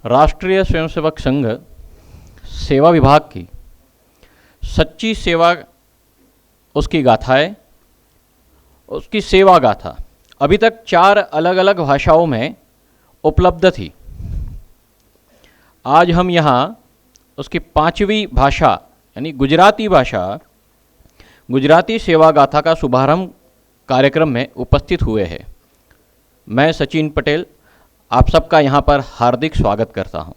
राष्ट्रीय स्वयंसेवक संघ सेवा विभाग की सच्ची सेवा, उसकी गाथाएं, उसकी सेवा गाथा अभी तक 4 अलग अलग भाषाओं में उपलब्ध थी। आज हम यहाँ उसकी 5वीं भाषा यानी गुजराती भाषा, गुजराती सेवा गाथा का शुभारंभ कार्यक्रम में उपस्थित हुए हैं। मैं सचिन पटेल आप सबका यहाँ पर हार्दिक स्वागत करता हूँ।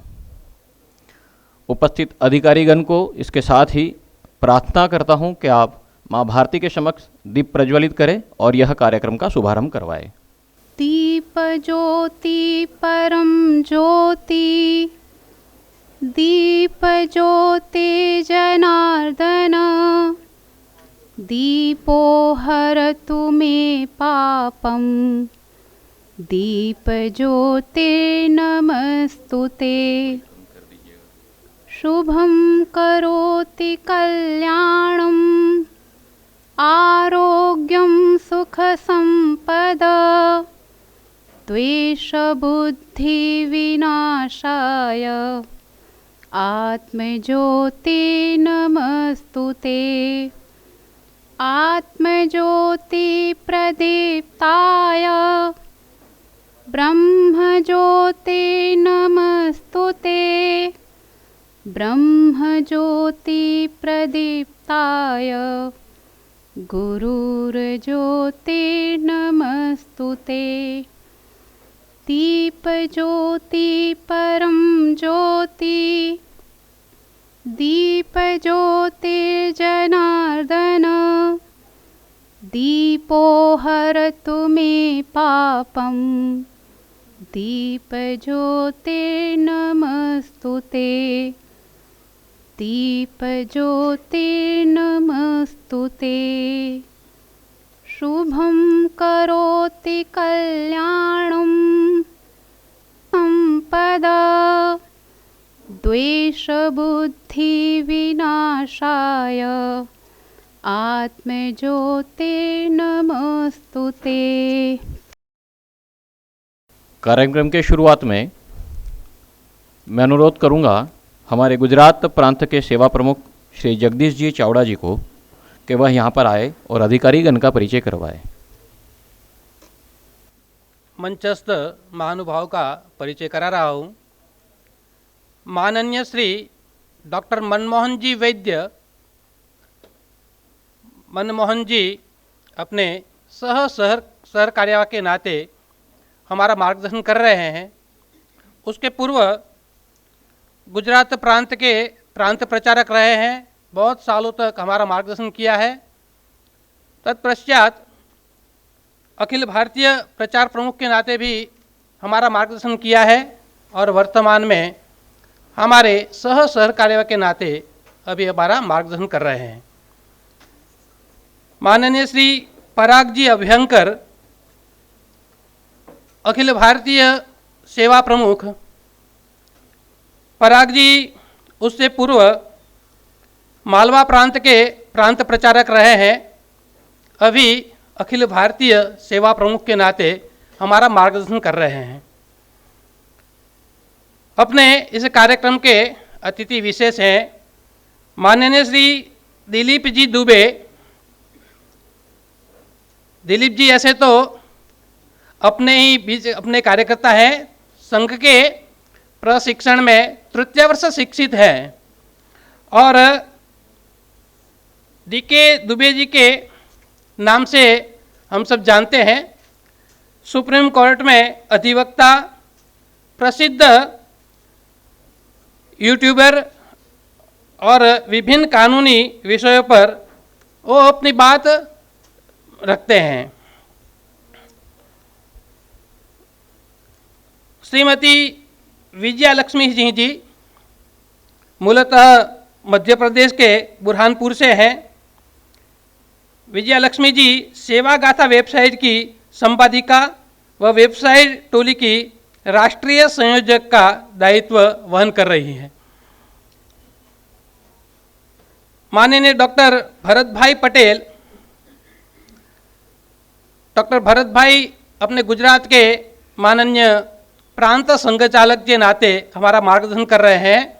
उपस्थित अधिकारीगण को इसके साथ ही प्रार्थना करता हूँ कि आप माँ भारती के समक्ष दीप प्रज्वलित करें और यह कार्यक्रम का शुभारंभ करवाएं। दीप ज्योति परम ज्योति, दीप ज्योति जनार्दन, दीपो हरतु मे पापम, दीप ज्योति नमस्तुते। शुभं करोति कल्याणं, आरोग्यं सुख संपदा, द्वेष बुद्धि विनाशाय, आत्मज्योति नमस्तुते। आत्मज्योति प्रदीप्ताय, ब्रह्मज्योति नमस्तुते। ब्रह्मज्योति प्रदीप्ताय, गुरुर्ज्योति नमस्तुते। दीप ज्योति परम ज्योति, दीप ज्योति जनार्दन, दीपो हरतु मे पापम, दीप ज्योति नमस्तुते। दीप ज्योति नमस्तुते। शुभं करोति कल्याणं, संपदा, द्वेष बुद्धि विनाशाय, आत्मज्योति नमस्तुते। कार्यक्रम के शुरुआत में मैं अनुरोध करूंगा हमारे गुजरात प्रांत के सेवा प्रमुख श्री जगदीश जी चावड़ा जी को कि वह यहाँ पर आए और अधिकारीगण का परिचय करवाए। मंचस्थ महानुभाव का परिचय करा रहा हूँ। माननीय श्री डॉक्टर मनमोहन जी वैद्य, मनमोहन जी अपने शहर कार्यवाह के नाते हमारा मार्गदर्शन कर रहे हैं। उसके पूर्व गुजरात प्रांत के प्रांत प्रचारक रहे हैं, बहुत सालों तक हमारा मार्गदर्शन किया है। तत्पश्चात अखिल भारतीय प्रचार प्रमुख के नाते भी हमारा मार्गदर्शन किया है और वर्तमान में हमारे शहर कार्यवाह के नाते अभी हमारा मार्गदर्शन कर रहे हैं। माननीय श्री पराग जी अभ्यंकर, अखिल भारतीय सेवा प्रमुख। पराग जी उससे पूर्व मालवा प्रांत के प्रांत प्रचारक रहे हैं, अभी अखिल भारतीय सेवा प्रमुख के नाते हमारा मार्गदर्शन कर रहे हैं। अपने इस कार्यक्रम के अतिथि विशेष हैं माननीय श्री दिलीप जी दुबे। दिलीप जी ऐसे तो अपने ही बीच अपने कार्यकर्ता हैं, संघ के प्रशिक्षण में तृतीय वर्ष शिक्षित हैं और डीके दुबे जी के नाम से हम सब जानते हैं। सुप्रीम कोर्ट में अधिवक्ता, प्रसिद्ध यूट्यूबर और विभिन्न कानूनी विषयों पर वो अपनी बात रखते हैं। श्रीमती विजया लक्ष्मी जी मूलतः मध्य प्रदेश के बुरहानपुर से हैं। विजया लक्ष्मी जी सेवा गाथा वेबसाइट की संपादिका व वेबसाइट टोली की राष्ट्रीय संयोजक का दायित्व वहन कर रही हैं। माननीय डॉक्टर भरत भाई पटेल, डॉक्टर भरत भाई अपने गुजरात के माननीय प्रांत संघ चालक के नाते हमारा मार्गदर्शन कर रहे हैं।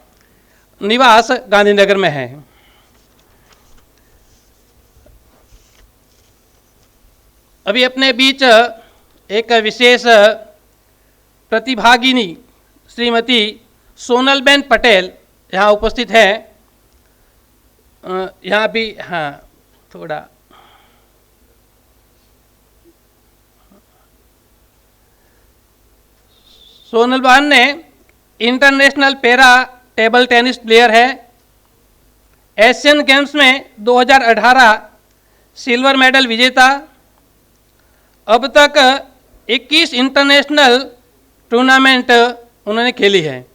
निवास गांधीनगर में है। अभी अपने बीच एक विशेष प्रतिभागिनी श्रीमती सोनलबेन पटेल यहाँ उपस्थित है। यहाँ भी हाँ थोड़ा सोनलबेन ने international para table tennis player है। एशियन गेम्स में 2018 सिल्वर मेडल विजेता। अब तक 21 इंटरनेशनल टूर्नामेंट उन्होंने खेली है।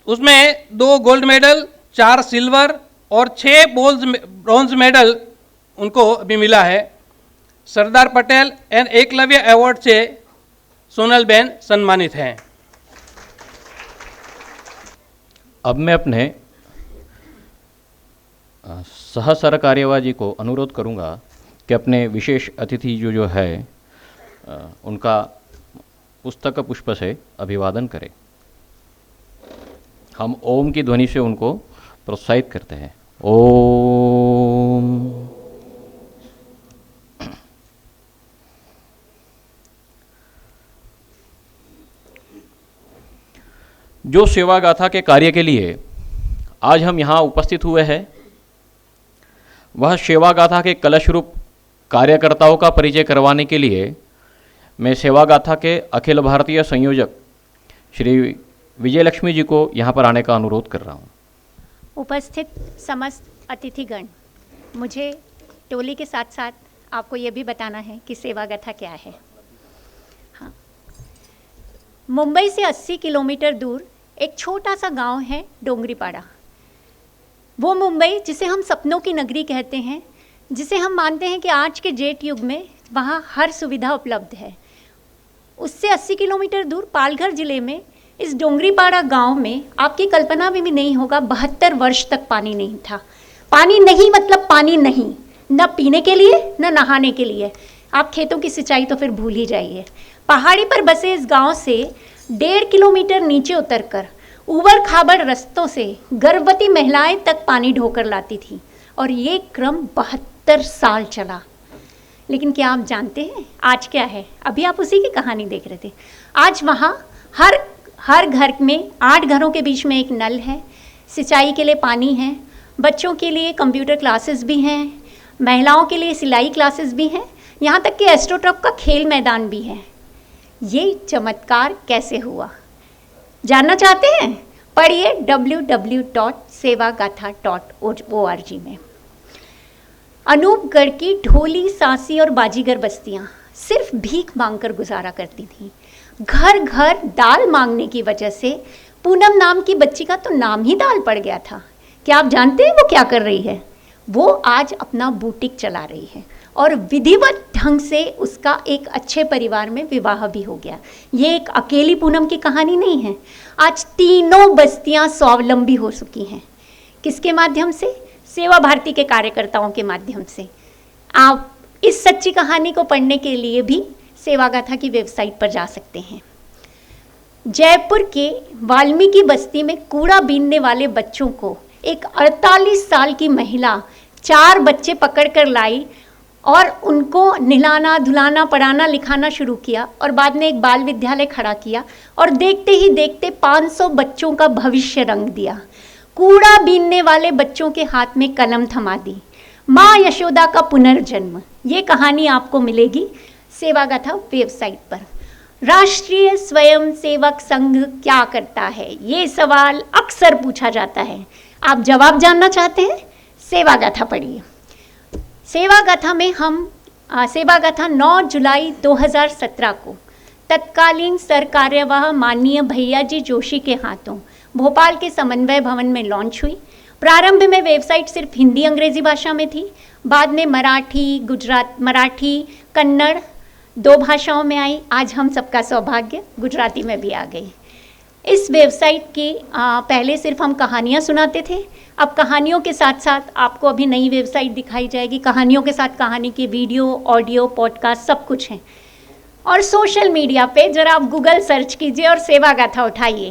उसमें 2 गोल्ड मेडल, 4 सिल्वर और 6 ब्रॉन्ज मेडल उनको अभी मिला है। सरदार पटेल एंड एकलव्य अवार्ड से सोनलबेन सम्मानित हैं। अब मैं अपने सह सरकार्यवाह जी को अनुरोध करूंगा कि अपने विशेष अतिथि जो है उनका पुस्तक पुष्प से अभिवादन करें। हम ओम की ध्वनि से उनको प्रोत्साहित करते हैं। ओम। जो सेवा गाथा के कार्य के लिए आज हम यहाँ उपस्थित हुए हैं, वह सेवा गाथा के कलश रूप कार्यकर्ताओं का परिचय करवाने के लिए मैं सेवा गाथा के अखिल भारतीय संयोजक श्री विजयलक्ष्मी जी को यहाँ पर आने का अनुरोध कर रहा हूँ। उपस्थित समस्त अतिथिगण, मुझे टोली के साथ साथ आपको ये भी बताना है कि सेवा गाथा क्या है। हाँ, मुंबई से 80 किलोमीटर दूर एक छोटा सा गांव है डोंगरीपाड़ा। वो मुंबई जिसे हम सपनों की नगरी कहते हैं, जिसे हम मानते हैं कि आज के जेट युग में वहाँ हर सुविधा उपलब्ध है, उससे 80 किलोमीटर दूर पालघर जिले में इस डोंगरीपाड़ा गांव में आपकी कल्पना में भी नहीं होगा 72 वर्ष तक पानी नहीं था। पानी नहीं मतलब पानी नहीं, न पीने के लिए न नहाने के लिए। आप खेतों की सिंचाई तो फिर भूल ही जाइए। पहाड़ी पर बसे इस गांव से 1.5 किलोमीटर नीचे उतरकर ऊबड़ खाबड़ रस्तों से गर्भवती महिलाएं तक पानी ढोकर लाती थी और ये क्रम 72 साल चला। लेकिन क्या आप जानते हैं आज क्या है? अभी आप उसी की कहानी देख रहे थे। आज वहाँ हर घर में 8 घरों के बीच में एक नल है, सिंचाई के लिए पानी है, बच्चों के लिए कंप्यूटर क्लासेस भी हैं, महिलाओं के लिए सिलाई क्लासेस भी हैं, यहाँ तक कि एस्ट्रोटर्फ का खेल मैदान भी है। ये चमत्कार कैसे हुआ जानना चाहते हैं? पढ़िए www.sevagatha.org में। अनूपगढ़ की ढोली, सासी और बाजीगर बस्तियाँ सिर्फ भीख मांगकर गुजारा करती थीं। घर घर दाल मांगने की वजह से पूनम नाम की बच्ची का तो नाम ही दाल पड़ गया था। क्या आप जानते हैं वो क्या कर रही है? वो आज अपना बुटीक चला रही है और विधिवत ढंग से उसका एक अच्छे परिवार में विवाह भी हो गया। ये एक अकेली पूनम की कहानी नहीं है। आज तीनों बस्तियां स्वावलंबी हो चुकी हैं। किसके माध्यम से? सेवा भारती के कार्यकर्ताओं के माध्यम से। आप इस सच्ची कहानी को पढ़ने के लिए भी सेवा गाथा की वेबसाइट पर जा सकते हैं। जयपुर के वाल्मीकि बस्ती में कूड़ा बीनने वाले बच्चों को एक 48 साल की महिला 4 बच्चे पकड़कर लाई और उनको नहलाना, धुलाना, पढ़ाना, लिखाना शुरू किया और बाद में एक बाल विद्यालय खड़ा किया और देखते ही देखते 500 बच्चों का भविष्य रंग दिया। कूड़ा बीनने वाले बच्चों के हाथ में कलम थमा दी। माँ यशोदा का पुनर्जन्म, ये कहानी आपको मिलेगी सेवा गाथा वेबसाइट पर। राष्ट्रीय स्वयं सेवक संघ क्या करता है, ये सवाल अक्सर पूछा जाता है। आप जवाब जानना चाहते हैं? सेवा गाथा पढ़िए। सेवा गाथा में हम सेवा गाथा 9 जुलाई 2017 को तत्कालीन सरकार्यवाह माननीय भैया जी जोशी के हाथों भोपाल के समन्वय भवन में लॉन्च हुई। प्रारंभ में वेबसाइट सिर्फ हिंदी अंग्रेजी भाषा में थी, बाद में मराठी, कन्नड़ 2 भाषाओं में आई। आज हम सबका सौभाग्य गुजराती में भी आ गई। इस वेबसाइट की पहले सिर्फ हम कहानियाँ सुनाते थे, अब कहानियों के साथ साथ आपको अभी नई वेबसाइट दिखाई जाएगी, कहानियों के साथ कहानी के वीडियो, ऑडियो, पॉडकास्ट सब कुछ हैं। और सोशल मीडिया पे जरा आप गूगल सर्च कीजिए और सेवा गाथा उठाइए,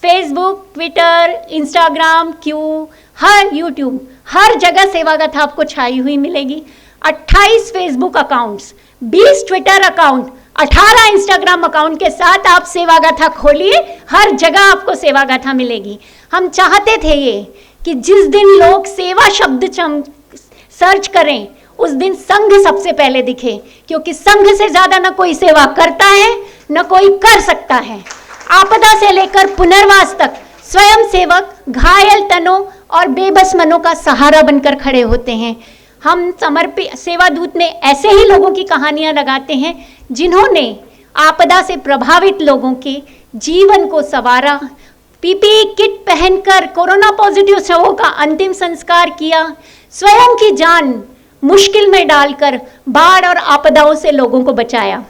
फेसबुक, ट्विटर, इंस्टाग्राम, क्यू, हर यूट्यूब, हर जगह सेवा गाथा आपको छाई हुई मिलेगी। 28 Facebook accounts, 20 Twitter account, 18 Instagram account के साथ आप सेवा गाथा खोलिए, हर जगह आपको सेवा गाथा मिलेगी। हम चाहते थे ये कि जिस दिन लोग सेवा शब्द सर्च करें उस दिन संघ सबसे पहले दिखे, क्योंकि संघ से ज्यादा न कोई सेवा करता है न कोई कर सकता है। आपदा से लेकर पुनर्वास तक स्वयं सेवक घायल तनों और बेबस मनों का सहारा बनकर खड़े होते हैं। हम समर्पित सेवा दूत में ऐसे ही लोगों की कहानियां लगाते हैं जिन्होंने आपदा से प्रभावित लोगों के जीवन को संवारा, पीपीई किट पहनकर कोरोना पॉजिटिव शवों का अंतिम संस्कार किया, स्वयं की जान मुश्किल में डालकर बाढ़ और आपदाओं से लोगों को बचाया।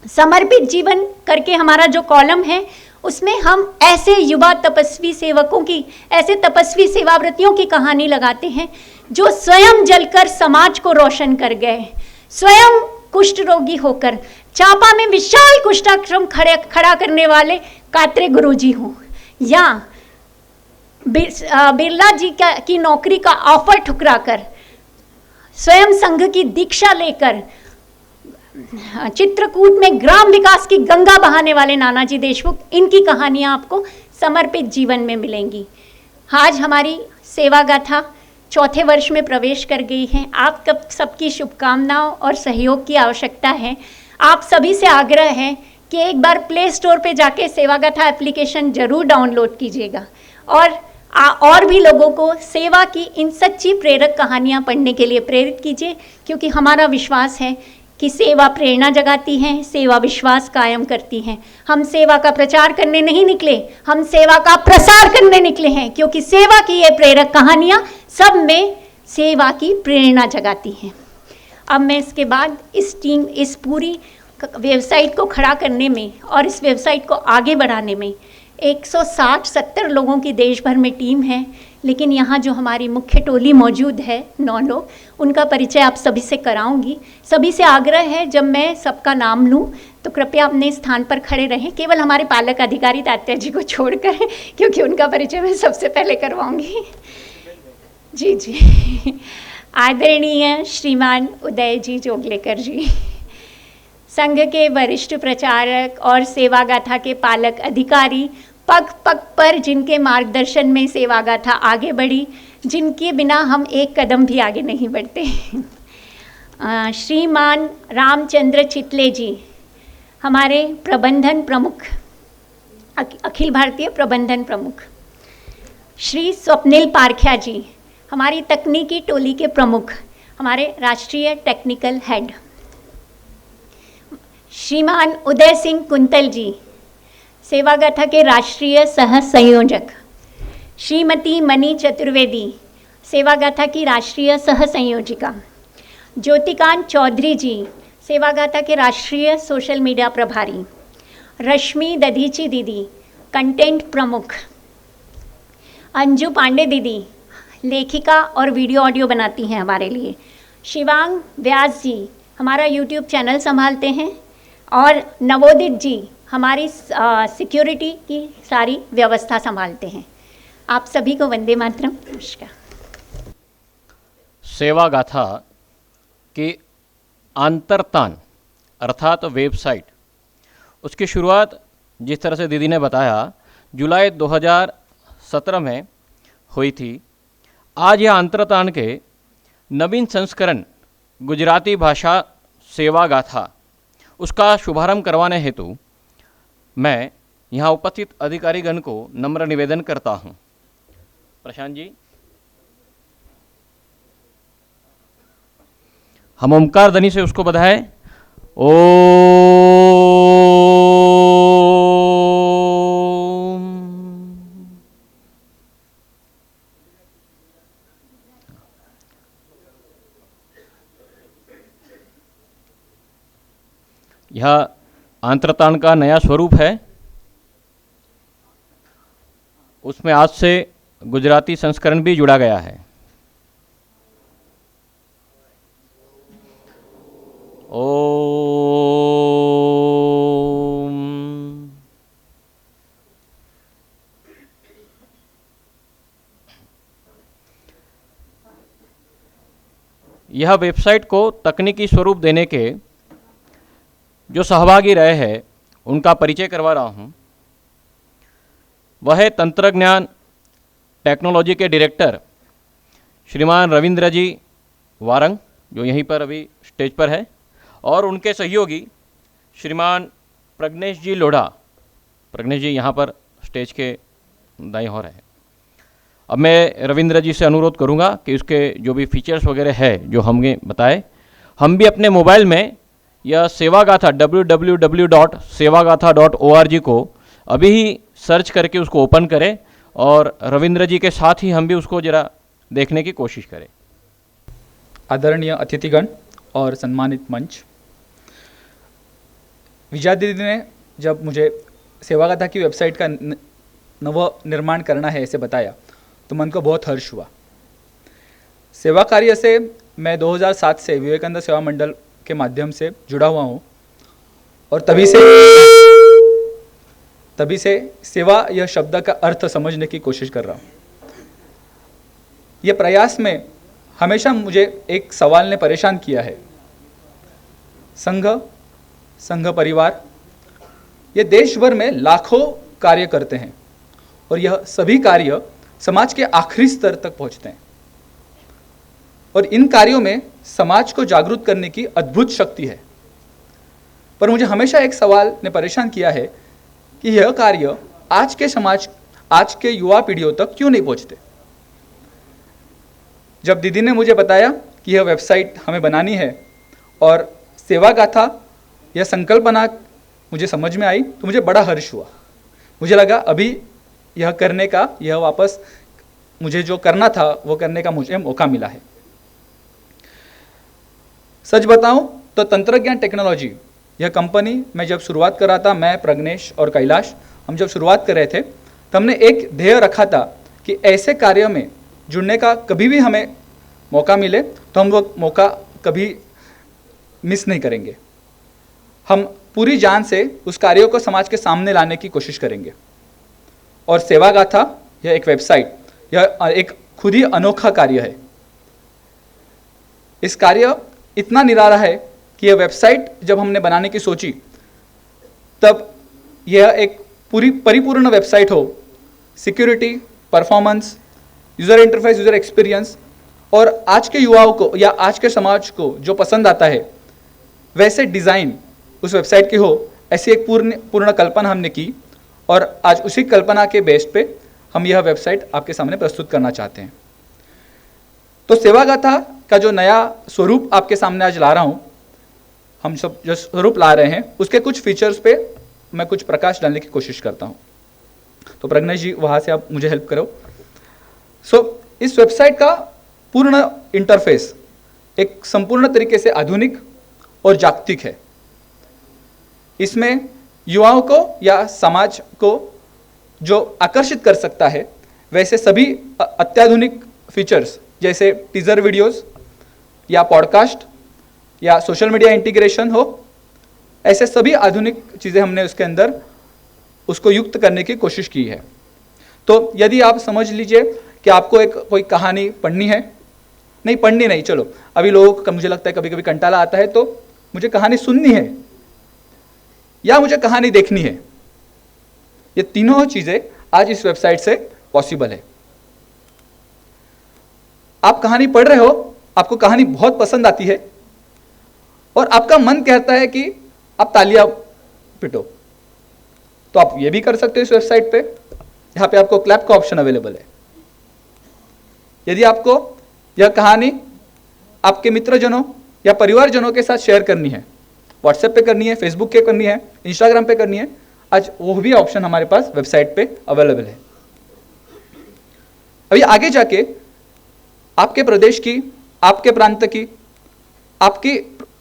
समर्पित जीवन करके हमारा जो कॉलम है उसमें हम ऐसे युवा तपस्वी सेवकों की, ऐसे तपस्वी सेवाव्रतियों की कहानी लगाते हैं जो स्वयं जलकर समाज को रोशन कर गए, स्वयं कुष्ठ रोगी होकर चापा में विशाल कुष्ठाश्रम खड़ा करने वाले कात्रे गुरुजी हों, या बिरला जी की नौकरी का ऑफर ठुकरा कर स्वयं संघ की दीक्षा लेकर चित्रकूट में ग्राम विकास की गंगा बहाने वाले नानाजी देशमुख, इनकी कहानियां आपको समर्पित जीवन में मिलेंगी। आज हमारी सेवा गाथा चौथे वर्ष में प्रवेश कर गई है। आप सबकी शुभकामनाओं और सहयोग की आवश्यकता है। आप सभी से आग्रह है कि एक बार प्ले स्टोर पे जाके सेवा गाथा एप्लीकेशन जरूर डाउनलोड कीजिएगा और भी लोगों को सेवा की इन सच्ची प्रेरक कहानियां पढ़ने के लिए प्रेरित कीजिए, क्योंकि हमारा विश्वास है कि सेवा प्रेरणा जगाती है, सेवा विश्वास कायम करती है। हम सेवा का प्रचार करने नहीं निकले, हम सेवा का प्रसार करने निकले हैं, क्योंकि सेवा की ये प्रेरक कहानियां सब में सेवा की प्रेरणा जगाती हैं। अब मैं इसके बाद इस पूरी वेबसाइट को खड़ा करने में और इस वेबसाइट को आगे बढ़ाने में 160-70 लोगों की देश भर में टीम है, लेकिन यहाँ जो हमारी मुख्य टोली मौजूद है 9 लोग, उनका परिचय आप सभी से कराऊंगी। सभी से आग्रह है जब मैं सबका नाम लूँ तो कृपया अपने स्थान पर खड़े रहें, केवल हमारे पालक अधिकारी तात्या जी को छोड़कर, क्योंकि उनका परिचय मैं सबसे पहले करवाऊंगी। जी जी, आदरणीय श्रीमान उदय जी जोगलेकर जी, संघ के वरिष्ठ प्रचारक और सेवा गाथा के पालक अधिकारी, पग पग पर जिनके मार्गदर्शन में सेवा गाथा आगे बढ़ी, जिनके बिना हम एक कदम भी आगे नहीं बढ़ते। श्रीमान रामचंद्र चितले जी, हमारे प्रबंधन प्रमुख, अखिल भारतीय प्रबंधन प्रमुख। श्री स्वप्निल पारख्या जी, हमारी तकनीकी टोली के प्रमुख, हमारे राष्ट्रीय टेक्निकल हेड। श्रीमान उदय सिंह कुंतल जी, सेवा गाथा के राष्ट्रीय सह संयोजक। श्रीमती मनी चतुर्वेदी, सेवा गाथा की राष्ट्रीय सह संयोजिका। ज्योतिकांत चौधरी जी, सेवा गाथा के राष्ट्रीय सोशल मीडिया प्रभारी। रश्मि दधीची दीदी, कंटेंट प्रमुख। अंजू पांडे दीदी, लेखिका और वीडियो ऑडियो बनाती हैं हमारे लिए। शिवांग व्यास जी, हमारा यूट्यूब चैनल संभालते हैं। और नवोदित जी, हमारी सिक्योरिटी की सारी व्यवस्था संभालते हैं। आप सभी को वंदे मातरम, नमस्कार। सेवा गाथा के अंतर्तान अर्थात वेबसाइट, उसकी शुरुआत जिस तरह से दीदी ने बताया जुलाई 2017 में हुई थी। आज यह अंतर्तान के नवीन संस्करण गुजराती भाषा सेवा गाथा, उसका शुभारंभ करवाने हेतु मैं यहाँ उपस्थित अधिकारीगण को नम्र निवेदन करता हूँ। प्रशांत जी, हम ओमकार ध्वनि से उसको बधाएं। ओम। यह अंतर्तान का नया स्वरूप है। उसमें आज से गुजराती संस्करण भी जुड़ा गया है। ओम। यह वेबसाइट को तकनीकी स्वरूप देने के जो सहभागी रहे हैं उनका परिचय करवा रहा हूँ। वह है तंत्रज्ञान टेक्नोलॉजी के डायरेक्टर श्रीमान रविंद्र जी वारंग, जो यहीं पर अभी स्टेज पर है, और उनके सहयोगी श्रीमान प्रज्ञेश जी लोढ़ा। प्रज्ञेश जी यहाँ पर स्टेज के दाईं ओर है। अब मैं रविंद्र जी से अनुरोध करूँगा कि उसके जो भी फीचर्स वगैरह है जो हमें बताए। हम भी अपने मोबाइल में यह सेवागाथा www.sevagata.org को अभी ही सर्च करके उसको ओपन करें और रविंद्र जी के साथ ही हम भी उसको ज़रा देखने की कोशिश करें। आदरणीय अतिथिगण और सम्मानित मंच, विजया दीदी ने जब मुझे सेवागाथा की वेबसाइट का नव निर्माण करना है ऐसे बताया तो मन को बहुत हर्ष हुआ। सेवा कार्य से मैं 2007 से विवेकानंद सेवा मंडल के माध्यम से जुड़ा हुआ हूँ और तभी से सेवा यह शब्द का अर्थ समझने की कोशिश कर रहा हूँ। यह प्रयास में हमेशा मुझे एक सवाल ने परेशान किया है। संघ परिवार ये देश भर में लाखों कार्य करते हैं और यह सभी कार्य समाज के आखिरी स्तर तक पहुंचते हैं और इन कार्यों में समाज को जागरूक करने की अद्भुत शक्ति है। पर मुझे हमेशा एक सवाल ने परेशान किया है कि यह कार्य आज के समाज, आज के युवा पीढ़ियों तक क्यों नहीं पहुंचते। जब दीदी ने मुझे बताया कि यह वेबसाइट हमें बनानी है और सेवागाथा यह संकल्पना मुझे समझ में आई तो मुझे बड़ा हर्ष हुआ। मुझे लगा अभी यह करने का, यह वापस मुझे जो करना था वो करने का मुझे मौका मिला है। सच बताऊं तो तंत्रज्ञान टेक्नोलॉजी यह कंपनी मैं जब शुरुआत कर रहा था, मैं प्रज्ञेश और कैलाश हम जब शुरुआत कर रहे थे तो हमने एक ध्येय रखा था कि ऐसे कार्य में जुड़ने का कभी भी हमें मौका मिले तो हम वो मौका कभी मिस नहीं करेंगे। हम पूरी जान से उस कार्यों को समाज के सामने लाने की कोशिश करेंगे। और सेवागाथा यह एक वेबसाइट, यह एक खुद ही अनोखा कार्य है। इस कार्य इतना निराला है कि यह वेबसाइट जब हमने बनाने की सोची तब यह एक पूरी परिपूर्ण वेबसाइट हो, security, performance, user interface, user experience और आज के युवाओं को या आज के समाज को जो पसंद आता है वैसे डिज़ाइन उस वेबसाइट की हो, ऐसी एक पूर्ण कल्पना हमने की और आज उसी कल्पना के बेस पे हम यह वेबसाइट आपके सामने प्रस्तुत करना चाहते हैं। तो सेवागाथा का जो नया स्वरूप आपके सामने आज ला रहा हूँ, हम सब जो स्वरूप ला रहे हैं उसके कुछ फीचर्स पे मैं कुछ प्रकाश डालने की कोशिश करता हूँ। तो प्रज्ञेश जी वहाँ से आप मुझे हेल्प करो। इस वेबसाइट का पूर्ण इंटरफेस एक संपूर्ण तरीके से आधुनिक और जागतिक है। इसमें युवाओं को या समाज को जो आकर्षित कर सकता है वैसे सभी अत्याधुनिक फीचर्स जैसे टीजर वीडियोस या पॉडकास्ट या सोशल मीडिया इंटीग्रेशन हो, ऐसे सभी आधुनिक चीज़ें हमने उसके अंदर उसको युक्त करने की कोशिश की है। तो यदि आप समझ लीजिए कि आपको एक कोई कहानी पढ़नी है, नहीं पढ़नी नहीं, चलो अभी लोगों को मुझे लगता है कभी कभी कंटाला आता है, तो मुझे कहानी सुननी है या मुझे कहानी देखनी है, ये तीनों चीज़ें आज इस वेबसाइट से पॉसिबल है। आप कहानी पढ़ रहे हो, आपको कहानी बहुत पसंद आती है और आपका मन कहता है कि आप तालियां पिटो, तो आप ये भी कर सकते हो इस वेबसाइट पे। यहाँ पे आपको क्लैप का ऑप्शन अवेलेबल है। यदि आपको यह कहानी आपके मित्रजनों या परिवारजनों के साथ शेयर करनी है, व्हाट्सएप पे करनी है, फेसबुक पे करनी है, इंस्टाग्राम पे करनी है, आज वो भी ऑप्शन हमारे पास वेबसाइट पे अवेलेबल है। अभी आगे जाके आपके प्रदेश की, आपके प्रांत की, आपकी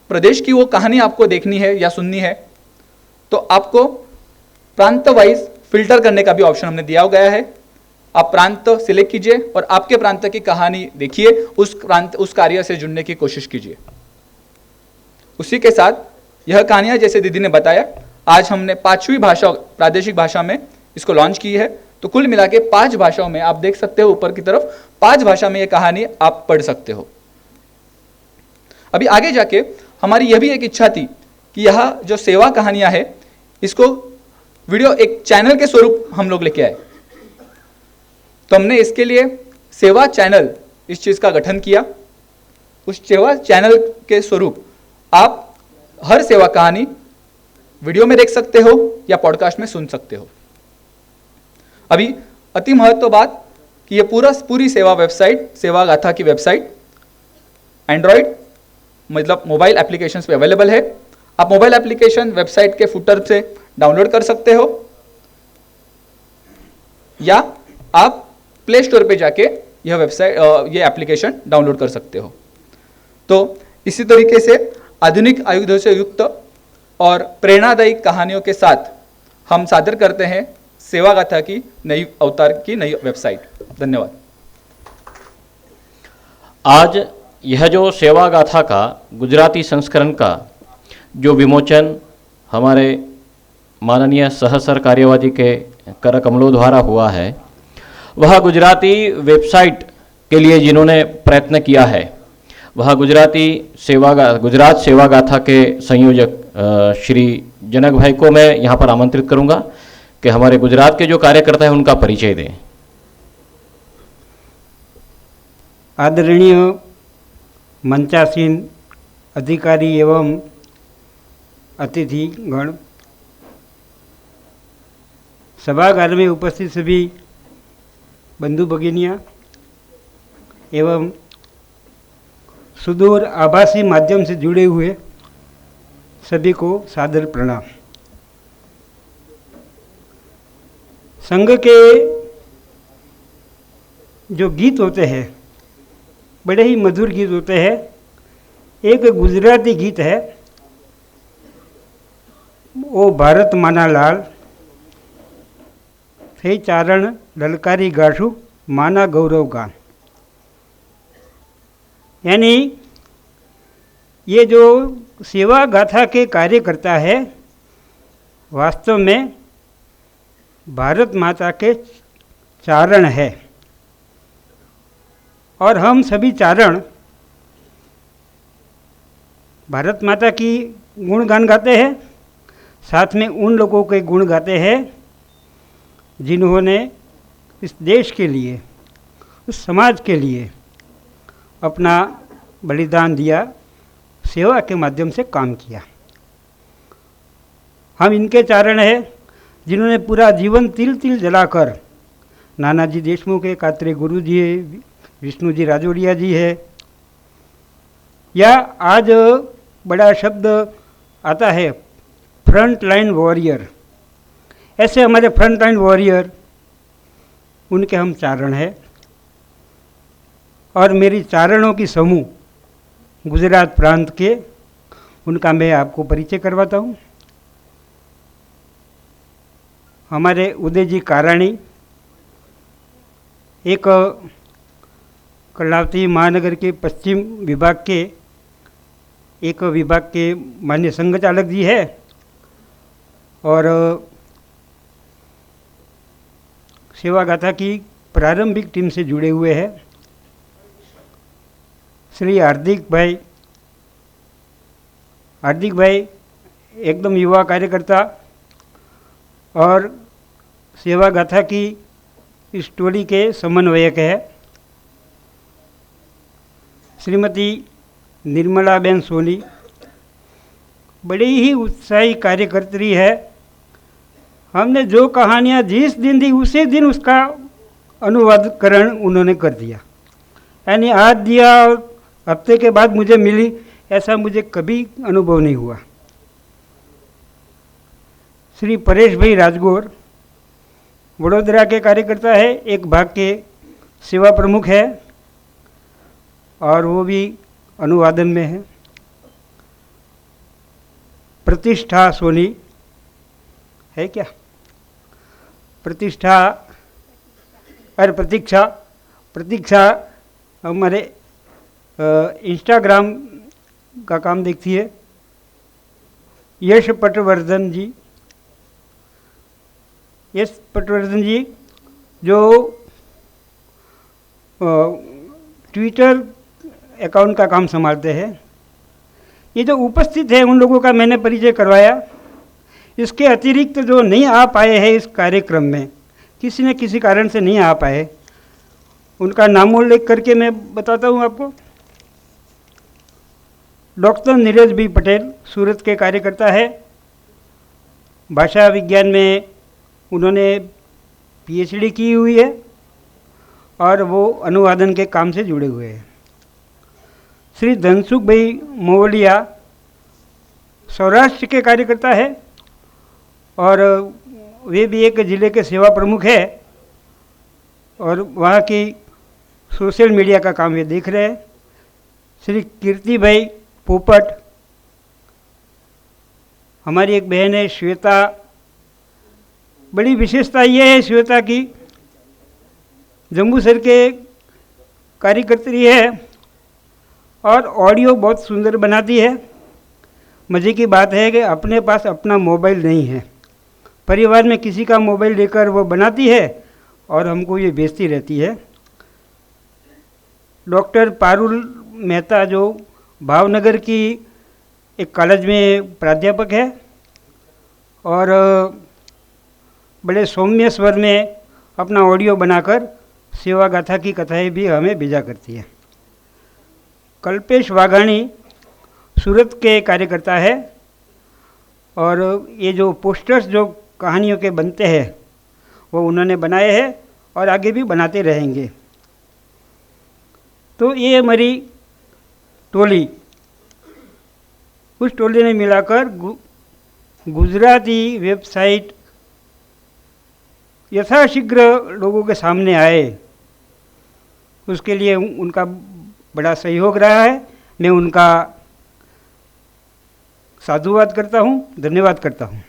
प्रदेश की वो कहानी आपको देखनी है या सुननी है तो आपको प्रांत वाइज फिल्टर करने का भी ऑप्शन हमने दिया गया है। आप प्रांत सिलेक्ट कीजिए और आपके प्रांत की कहानी देखिए, उस कार्य से जुड़ने की कोशिश कीजिए। उसी के साथ यह कहानियां, जैसे दीदी ने बताया, आज हमने 5वीं भाषा, प्रादेशिक भाषा में इसको लॉन्च की है। तो कुल मिला के 5 भाषाओं में आप देख सकते हो ऊपर की तरफ, 5 भाषा में यह कहानी आप पढ़ सकते हो। अभी आगे जाके हमारी यह भी एक इच्छा थी कि यह जो सेवा कहानियां है, इसको वीडियो एक चैनल के स्वरूप हम लोग लेके आए। तो हमने इसके लिए सेवा चैनल, इस चीज का गठन किया। उस सेवा चैनल के स्वरूप आप हर सेवा कहानी वीडियो में देख सकते हो या पॉडकास्ट में सुन सकते हो। अभी अति महत्व बात कि यह पूरी सेवा वेबसाइट, सेवा गाथा की वेबसाइट एंड्रॉइड मतलब मोबाइल एप्लीकेशंस पे अवेलेबल है। आप मोबाइल एप्लीकेशन वेबसाइट के फुटर से डाउनलोड कर सकते हो या आप प्ले स्टोर पे जाके यह वेबसाइट, ये एप्लीकेशन डाउनलोड कर सकते हो। तो इसी तरीके से आधुनिक आयुधों से युक्त और प्रेरणादायी कहानियों के साथ हम सादर करते हैं सेवा गाथा की नई अवतार की नई वेबसाइट। धन्यवाद। आज यह जो सेवा गाथा का गुजराती संस्करण का जो विमोचन हमारे माननीय सहसर कार्यवाही के कर कमलों द्वारा हुआ है, वह गुजराती वेबसाइट के लिए जिन्होंने प्रयत्न किया है, वह गुजरात सेवा गाथा के संयोजक श्री जनक भाई को मैं यहाँ पर आमंत्रित करूँगा कि हमारे गुजरात के जो कार्यकर्ता हैं उनका परिचय दें। आदरणीय मंचासीन अधिकारी एवं अतिथिगण, सभागार में उपस्थित सभी बंधु भगिनियाँ एवं सुदूर आभासी माध्यम से जुड़े हुए सभी को सादर प्रणाम। संघ के जो गीत होते हैं बड़े ही मधुर गीत होते हैं। एक गुजराती गीत है, ओ भारत माना लाल थे चारण ललकारी गाशु माना गौरव गान। यानी ये जो सेवा गाथा के कार्यकर्ता है, वास्तव में भारत माता के चारण है और हम सभी चारण भारत माता की गुणगान गाते हैं, साथ में उन लोगों के गुण गाते हैं जिन्होंने इस देश के लिए, उस समाज के लिए अपना बलिदान दिया, सेवा के माध्यम से काम किया। हम इनके चारण हैं जिन्होंने पूरा जीवन तिल तिल जलाकर, नानाजी देशमुख है, कात्रे गुरु जी है, विष्णु जी राजोड़िया जी है, या आज बड़ा शब्द आता है फ्रंट लाइन वॉरियर, ऐसे हमारे फ्रंट लाइन वॉरियर, उनके हम चारण हैं। और मेरी चारणों की समूह गुजरात प्रांत के, उनका मैं आपको परिचय करवाता हूँ। हमारे उदय जी काराणी एक कर्णावती महानगर के पश्चिम विभाग के एक विभाग के माननीय संघ चालक जी है और सेवा गाथा की प्रारंभिक टीम से जुड़े हुए हैं। श्री हार्दिक भाई एकदम युवा कार्यकर्ता और सेवा गाथा की इस टोली के समन्वयक है। श्रीमती निर्मलाबेन सोनी बड़ी ही उत्साही कार्यकर्त्री है। हमने जो कहानियाँ जिस दिन दी उसी दिन उसका अनुवादकरण उन्होंने कर दिया, यानी आज दिया और हफ्ते के बाद मुझे मिली, ऐसा मुझे कभी अनुभव नहीं हुआ। श्री परेश भाई राजगोर वडोदरा के कार्यकर्ता है, एक भाग के सेवा प्रमुख है और वो भी अनुवादन में है। प्रतिष्ठा सोनी है क्या? प्रतिष्ठा और प्रतीक्षा हमारे इंस्टाग्राम का काम देखती है। यश पटवर्धन जी जो ट्विटर अकाउंट का काम संभालते हैं। ये जो उपस्थित है उन लोगों का मैंने परिचय करवाया। इसके अतिरिक्त जो नहीं आ पाए हैं इस कार्यक्रम में, किसी न किसी कारण से नहीं आ पाए, उनका नामोल्लेख करके मैं बताता हूँ आपको। डॉक्टर नीरज बी पटेल सूरत के कार्यकर्ता है। भाषा विज्ञान में उन्होंने पीएचडी की हुई है और वो अनुवादन के काम से जुड़े हुए हैं। श्री धनसुख भाई मोवलिया सौराष्ट्र के कार्यकर्ता है और वे भी एक ज़िले के सेवा प्रमुख है और वहाँ की सोशल मीडिया का काम वे देख रहे हैं। श्री कीर्ति भाई पोपट, हमारी एक बहन है श्वेता। बड़ी विशेषता ये है श्वेता की, जम्मूसर के कार्यकर्त्री है और ऑडियो बहुत सुंदर बनाती है। मज़े की बात है कि अपने पास अपना मोबाइल नहीं है, परिवार में किसी का मोबाइल लेकर वो बनाती है और हमको ये भेजती रहती है। डॉक्टर पारुल मेहता जो भावनगर की एक कॉलेज में प्राध्यापक है और बड़े सौम्य स्वर में अपना ऑडियो बनाकर सेवा गाथा की कथाएं भी हमें भेजा करती है। कल्पेश वाघाणी सूरत के कार्यकर्ता है और ये जो पोस्टर्स जो कहानियों के बनते हैं वो उन्होंने बनाए हैं और आगे भी बनाते रहेंगे। तो ये हमारी टोली, उस टोली ने मिलाकर गुजराती वेबसाइट यथाशीघ्र लोगों के सामने आए, उसके लिए उनका बड़ा सहयोग रहा है। मैं उनका साधुवाद करता हूँ, धन्यवाद करता हूँ।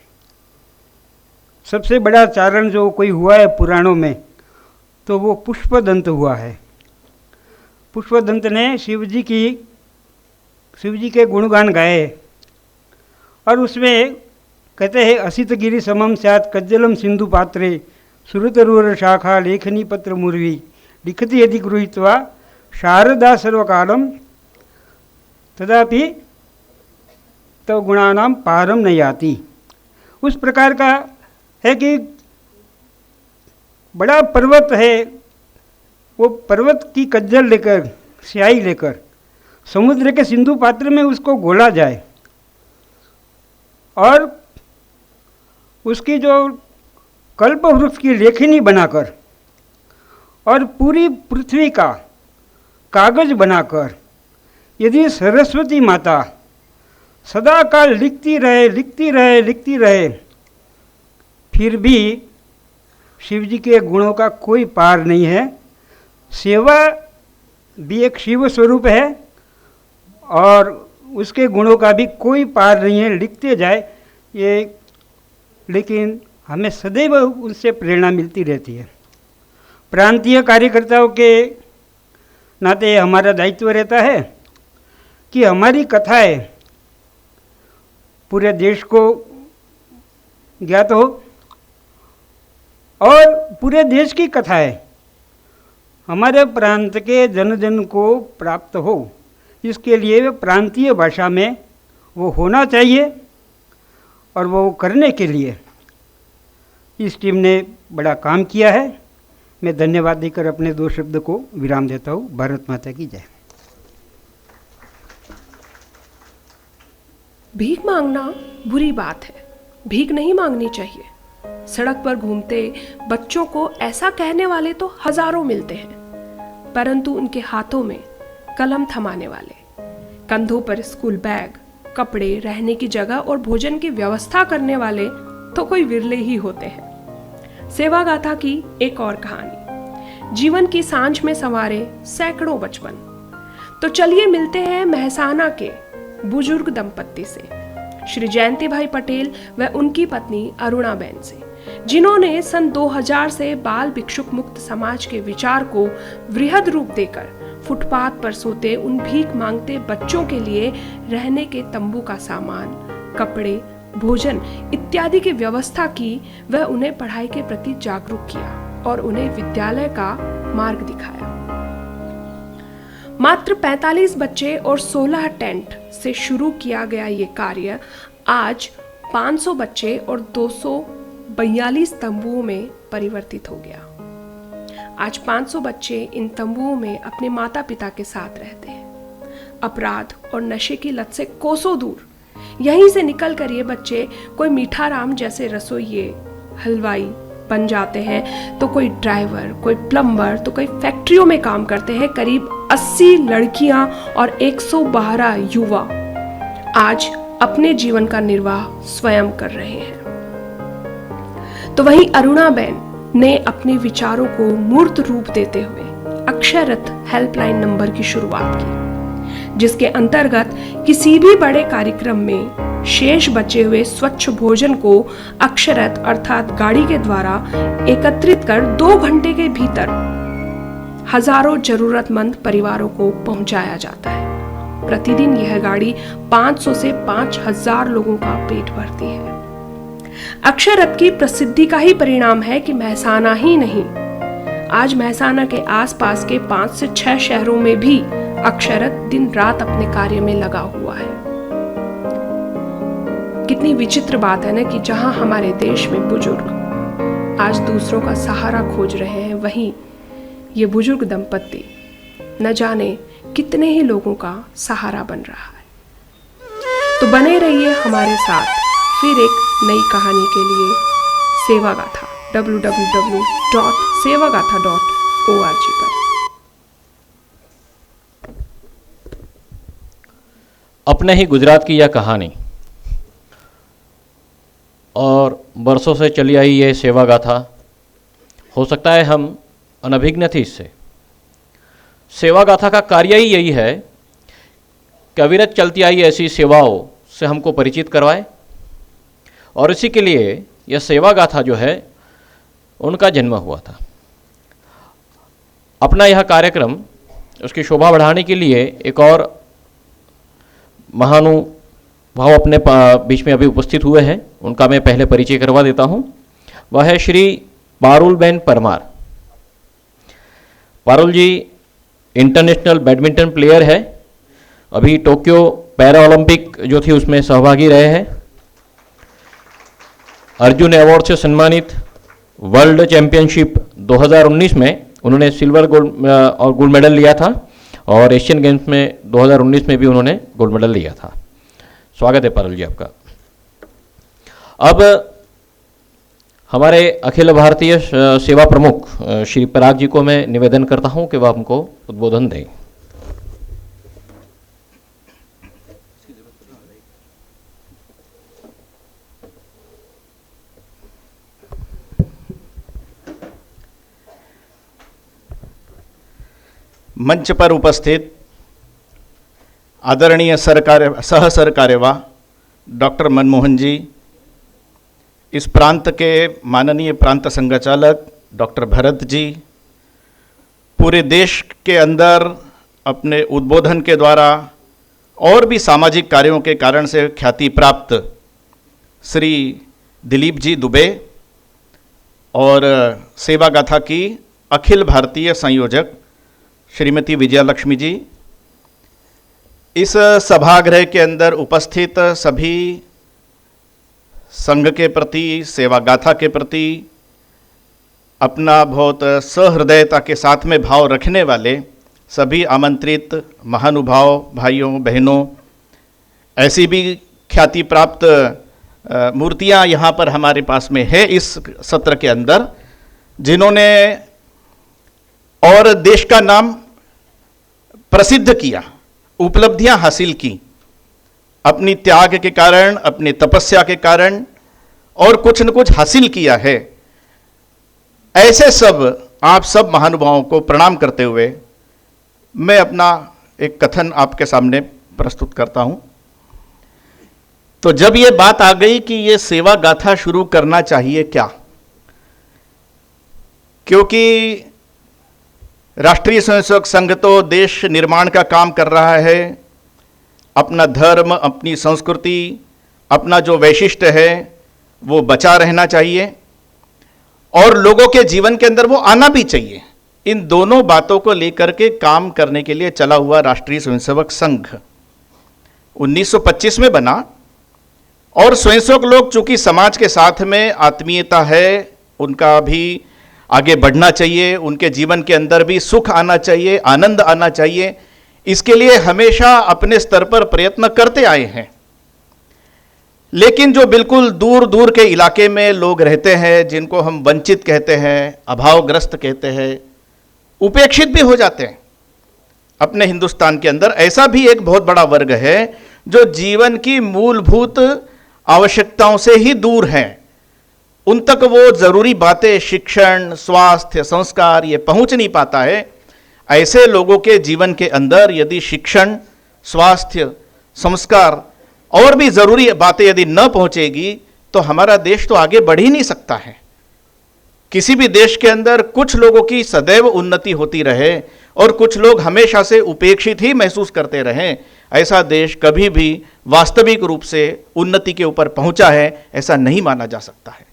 सबसे बड़ा चारण जो कोई हुआ है पुराणों में तो वो पुष्पदंत हुआ है। पुष्पदंत ने शिव जी के गुणगान गाए और उसमें कहते हैं असित गिरि समम स्यात् कज्जलम सिंधु पात्रे सुरतरुवर शाखा लेखनी पत्र मुर्वी लिखति यदि गृहीत्वा शारदा सर्वकालम तदापि तव गुणानाम पारम न याति। उस प्रकार का है कि बड़ा पर्वत है, वो पर्वत की कज्जल लेकर, स्याही लेकर समुद्र के सिंधु पात्र में उसको घोला जाए और उसकी जो कल्प वृक्ष की लेखनी बनाकर और पूरी पृथ्वी का कागज बनाकर यदि सरस्वती माता सदा काल लिखती रहे फिर भी शिव जी के गुणों का कोई पार नहीं है। सेवा भी एक शिव स्वरूप है और उसके गुणों का भी कोई पार नहीं है, लिखते जाए ये, लेकिन हमें सदैव उनसे प्रेरणा मिलती रहती है। प्रांतीय कार्यकर्ताओं के नाते हमारा दायित्व रहता है कि हमारी कथाएं पूरे देश को ज्ञात हो और पूरे देश की कथाएं हमारे प्रांत के जन जन को प्राप्त हो, इसके लिए प्रांतीय भाषा में वो होना चाहिए और वो करने के लिए इस टीम ने बड़ा काम किया है। मैं धन्यवाद देकर अपने 2 शब्द को विराम देता हूँ। भारत माता की जय। भीख मांगना बुरी बात है, भीख नहीं मांगनी चाहिए। सड़क पर घूमते बच्चों को ऐसा कहने वाले तो हजारों मिलते हैं, परंतु उनके हाथों में कलम थमाने वाले, कंधों पर स्कूल बैग, कपड़े, रहने की जगह और भोजन की व्यवस्था करने वाले तो कोई विरले ही होते हैं। सेवा गाथा की एक और कहानी, जीवन की सांझ में संवारे सैकड़ों बचपन। तो चलिए मिलते हैं महसाना के बुजुर्ग दंपत्ति से, श्री जयंती भाई पटेल व उनकी पत्नी अरुणा बहन से, जिन्होंने सन 2000 से बाल भिक्षुक मुक्त समाज के विचार को वृहद रूप देकर फुटपाथ पर सोते उन भीख मांगते बच्चों के लिए रहने के तंबू का सामान, कपड़े, भोजन इत्यादि की व्यवस्था की व उन्हें पढ़ाई के प्रति जागरूक किया और उन्हें विद्यालय का मार्ग दिखाया। मात्र 45 बच्चे और 16 टेंट से शुरू किया गया ये कार्य आज 500 बच्चे और 242 तंबुओं में परिवर्तित हो गया। आज 500 बच्चे इन तंबुओं में अपने माता पिता के साथ रहते हैं। अपराध और नशे की लत से कोसों दूर यहीं से निकल कर ये बच्चे कोई मीठा राम जैसे रसोइये, हलवाई बन जाते हैं, तो कोई ड्राइवर, कोई प्लम्बर, तो कोई फैक्ट्रियों में काम करते हैं। करीब 80 लड़कियां और 112 युवा आज अपने जीवन का निर्वाह स्वयं कर रहे हैं। तो वहीं अरुणाबेन ने अपने विचारों को मूर्त रूप देते हुए अक्षररथ हेल्पलाइन नंबर की शुरुआत की, जिसके अंतर्गत किसी भी बड़े कार्यक्रम में शेष बचे हुए स्वच्छ भोजन को अक्षररथ अर्थात गाड़ी के द्वारा एकत्रित कर 2 घंटे के भीतर हजारों जरूरतमंद परिवारों को पहुंचाया जाता है। प्रतिदिन यह गाड़ी 500 से 5000 लोगों का पेट भरती है। अक्षररथ की प्रसिद्धि का ही परिणाम है कि मेहसाना ही नहीं, आज मेहसाना के आसपास के 5 से 6 शहरों में भी अक्षररथ दिन रात अपने कार्य में लगा हुआ है। कितनी विचित्र बात है ना कि जहां हमारे देश में बुजुर्ग आज दूसरों का सहारा खोज रहे हैं, वहीं ये बुजुर्ग दंपत्ति न जाने कितने ही लोगों का सहारा बन रहा है। तो बने रहिए हमारे साथ फिर एक नई कहानी के लिए सेवा गाथा www.sevagaatha.org पर। अपने ही गुजरात की यह कहानी और बरसों से चली आई ये सेवा गाथा, हो सकता है हम अनभिज्ञ थी इससे। सेवा गाथा का कार्य ही यही है कि अविरत चलती आई ऐसी सेवाओं से हमको परिचित करवाए, और इसी के लिए यह सेवा गाथा जो है उनका जन्म हुआ था। अपना यह कार्यक्रम उसकी शोभा बढ़ाने के लिए एक और महानुभाव अपने बीच में अभी उपस्थित हुए हैं, उनका मैं पहले परिचय करवा देता हूं। वह है श्री पारुलबेन परमार। पारुल जी इंटरनेशनल बैडमिंटन प्लेयर है, अभी टोक्यो पैरा ओलंपिक जो थी उसमें सहभागी रहे हैं। अर्जुन अवार्ड से सम्मानित, वर्ल्ड चैंपियनशिप 2019 में उन्होंने सिल्वर गोल्ड और गोल्ड मेडल लिया था, और एशियन गेम्स में 2019 में भी उन्होंने गोल्ड मेडल लिया था। स्वागत है पारुल जी आपका। अब हमारे अखिल भारतीय सेवा प्रमुख श्री पराग जी को मैं निवेदन करता हूं कि वह हमको उद्बोधन दें। मंच पर उपस्थित आदरणीय सह सरकार्यवाह डॉक्टर मनमोहन जी, इस प्रांत के माननीय प्रांत संघचालक डॉक्टर भरत जी, पूरे देश के अंदर अपने उद्बोधन के द्वारा और भी सामाजिक कार्यों के कारण से ख्याति प्राप्त श्री दिलीप जी दुबे और सेवा गाथा की अखिल भारतीय संयोजक श्रीमती विजयलक्ष्मी जी, इस सभागृह के अंदर उपस्थित सभी संघ के प्रति, सेवा गाथा के प्रति अपना बहुत सहृदयता के साथ में भाव रखने वाले सभी आमंत्रित महानुभाव भाइयों बहनों, ऐसी भी ख्याति प्राप्त मूर्तियां यहाँ पर हमारे पास में है इस सत्र के अंदर, जिन्होंने और देश का नाम प्रसिद्ध किया, उपलब्धियां हासिल की अपनी त्याग के कारण, अपनी तपस्या के कारण, और कुछ न कुछ हासिल किया है। ऐसे सब आप सब महानुभावों को प्रणाम करते हुए मैं अपना एक कथन आपके सामने प्रस्तुत करता हूं। तो जब ये बात आ गई कि ये सेवा गाथा शुरू करना चाहिए क्या, क्योंकि राष्ट्रीय स्वयंसेवक संघ तो देश निर्माण का काम कर रहा है, अपना धर्म, अपनी संस्कृति, अपना जो वैशिष्ट है वो बचा रहना चाहिए और लोगों के जीवन के अंदर वो आना भी चाहिए। इन दोनों बातों को लेकर के काम करने के लिए चला हुआ राष्ट्रीय स्वयंसेवक संघ 1925 में बना और स्वयंसेवक लोग चूंकि समाज के साथ में आत्मीयता है, उनका भी आगे बढ़ना चाहिए, उनके जीवन के अंदर भी सुख आना चाहिए, आनंद आना चाहिए, इसके लिए हमेशा अपने स्तर पर प्रयत्न करते आए हैं। लेकिन जो बिल्कुल दूर दूर के इलाके में लोग रहते हैं, जिनको हम वंचित कहते हैं, अभावग्रस्त कहते हैं, उपेक्षित भी हो जाते हैं अपने हिंदुस्तान के अंदर, ऐसा भी एक बहुत बड़ा वर्ग है जो जीवन की मूलभूत आवश्यकताओं से ही दूर हैं। उन तक वो जरूरी बातें, शिक्षण, स्वास्थ्य, संस्कार, ये पहुंच नहीं पाता है। ऐसे लोगों के जीवन के अंदर यदि शिक्षण, स्वास्थ्य, संस्कार और भी जरूरी बातें यदि न पहुंचेगी तो हमारा देश तो आगे बढ़ ही नहीं सकता है। किसी भी देश के अंदर कुछ लोगों की सदैव उन्नति होती रहे और कुछ लोग हमेशा से उपेक्षित ही महसूस करते रहें, ऐसा देश कभी भी वास्तविक रूप से उन्नति के ऊपर पहुंचा है ऐसा नहीं माना जा सकता है।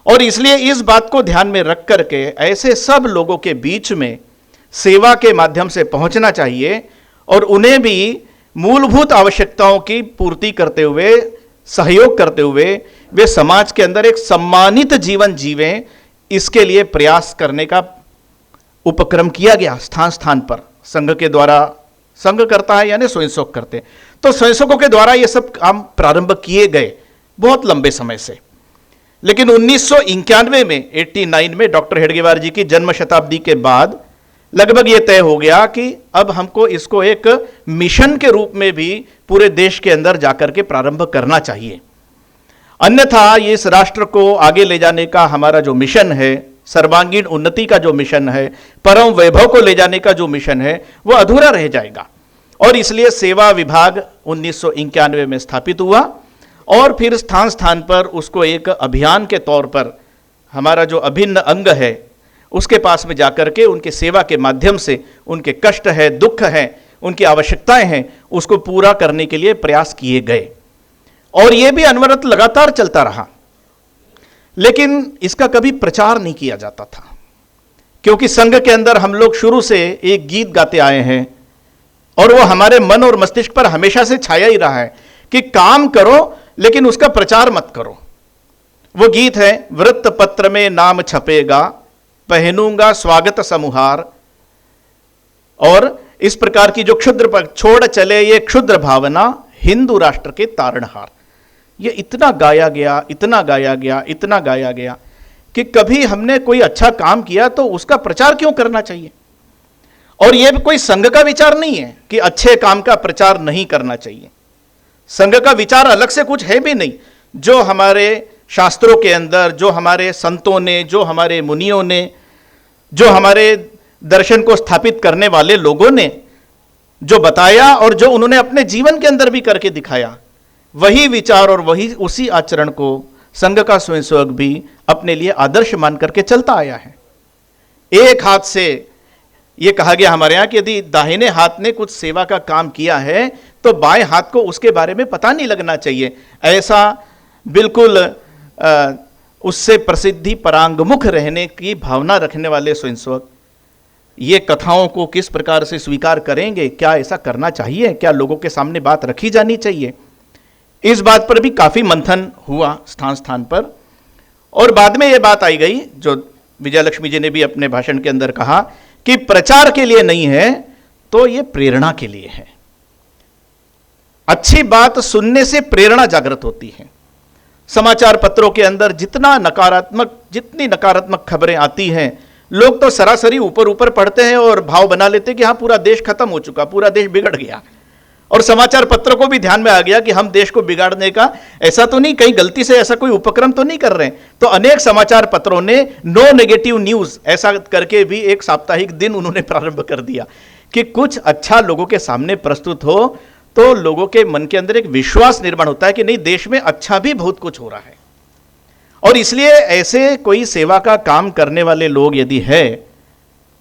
और इसलिए इस बात को ध्यान में रख करके ऐसे सब लोगों के बीच में सेवा के माध्यम से पहुंचना चाहिए और उन्हें भी मूलभूत आवश्यकताओं की पूर्ति करते हुए, सहयोग करते हुए वे समाज के अंदर एक सम्मानित जीवन जीवें, इसके लिए प्रयास करने का उपक्रम किया गया। स्थान स्थान पर संघ के द्वारा, संघ करता है यानी स्वयंसेवक करते, तो स्वयंसेवकों के द्वारा ये सब काम प्रारंभ किए गए बहुत लंबे समय से। लेकिन 1991 में 89 में डॉक्टर हेडगेवार जी की जन्म शताब्दी के बाद लगभग ये तय हो गया कि अब हमको इसको एक मिशन के रूप में भी पूरे देश के अंदर जाकर के प्रारंभ करना चाहिए। अन्यथा ये इस राष्ट्र को आगे ले जाने का हमारा जो मिशन है, सर्वांगीण उन्नति का जो मिशन है, परम वैभव को ले जाने का जो मिशन है, वो अधूरा रह जाएगा। और इसलिए सेवा विभाग 1991 में स्थापित हुआ और फिर स्थान स्थान पर उसको एक अभियान के तौर पर हमारा जो अभिन्न अंग है उसके पास में जाकर के उनके सेवा के माध्यम से उनके कष्ट है, दुख है, उनकी आवश्यकताएं हैं, उसको पूरा करने के लिए प्रयास किए गए और यह भी अनवरत लगातार चलता रहा। लेकिन इसका कभी प्रचार नहीं किया जाता था, क्योंकि संघ के अंदर हम लोग शुरू से एक गीत गाते आए हैं और वो हमारे मन और मस्तिष्क पर हमेशा से छाया ही रहा है कि काम करो लेकिन उसका प्रचार मत करो। वो गीत है, वृत्त पत्र में नाम छपेगा, पहनूंगा स्वागत समूहार, और इस प्रकार की जो क्षुद्र छोड़ चले ये क्षुद्र भावना, हिंदू राष्ट्र के तारणहार। ये इतना गाया गया, इतना गाया गया, इतना गाया गया कि कभी हमने कोई अच्छा काम किया तो उसका प्रचार क्यों करना चाहिए। और यह कोई संघ का विचार नहीं है कि अच्छे काम का प्रचार नहीं करना चाहिए। संघ का विचार अलग से कुछ है भी नहीं। जो हमारे शास्त्रों के अंदर, जो हमारे संतों ने, जो हमारे मुनियों ने, जो हमारे दर्शन को स्थापित करने वाले लोगों ने जो बताया और जो उन्होंने अपने जीवन के अंदर भी करके दिखाया, वही विचार और वही उसी आचरण को संघ का स्वयंसेवक भी अपने लिए आदर्श मान करके चलता आया है। एक हाथ से ये कहा गया हमारे यहाँ कि यदि दाहिने हाथ ने कुछ सेवा का काम किया है तो बाएं हाथ को उसके बारे में पता नहीं लगना चाहिए। ऐसा बिल्कुल उससे प्रसिद्धि परांगमुख रहने की भावना रखने वाले स्वयंसेवक ये कथाओं को किस प्रकार से स्वीकार करेंगे, क्या ऐसा करना चाहिए, क्या लोगों के सामने बात रखी जानी चाहिए, इस बात पर भी काफ़ी मंथन हुआ स्थान स्थान पर। और बाद में ये बात आई गई जो विजयलक्ष्मी जी ने भी अपने भाषण के अंदर कहा कि प्रचार के लिए नहीं है तो ये प्रेरणा के लिए है। अच्छी बात सुनने से प्रेरणा जागृत होती है। समाचार पत्रों के अंदर जितनी नकारात्मक खबरें आती हैं, लोग तो सरासरी ऊपर ऊपर पढ़ते हैं और भाव बना लेते हैं कि हाँ पूरा देश खत्म हो चुका, पूरा देश बिगड़ गया। और समाचार पत्रों को भी ध्यान में आ गया कि हम देश को बिगाड़ने का ऐसा तो नहीं, कहीं गलती से ऐसा कोई उपक्रम तो नहीं कर रहे हैं। तो अनेक समाचार पत्रों ने नो नेगेटिव न्यूज ऐसा करके भी एक साप्ताहिक दिन उन्होंने प्रारंभ कर दिया कि कुछ अच्छा लोगों के सामने प्रस्तुत हो तो लोगों के मन के अंदर एक विश्वास निर्माण होता है कि नहीं, देश में अच्छा भी बहुत कुछ हो रहा है। और इसलिए ऐसे कोई सेवा का काम करने वाले लोग यदि है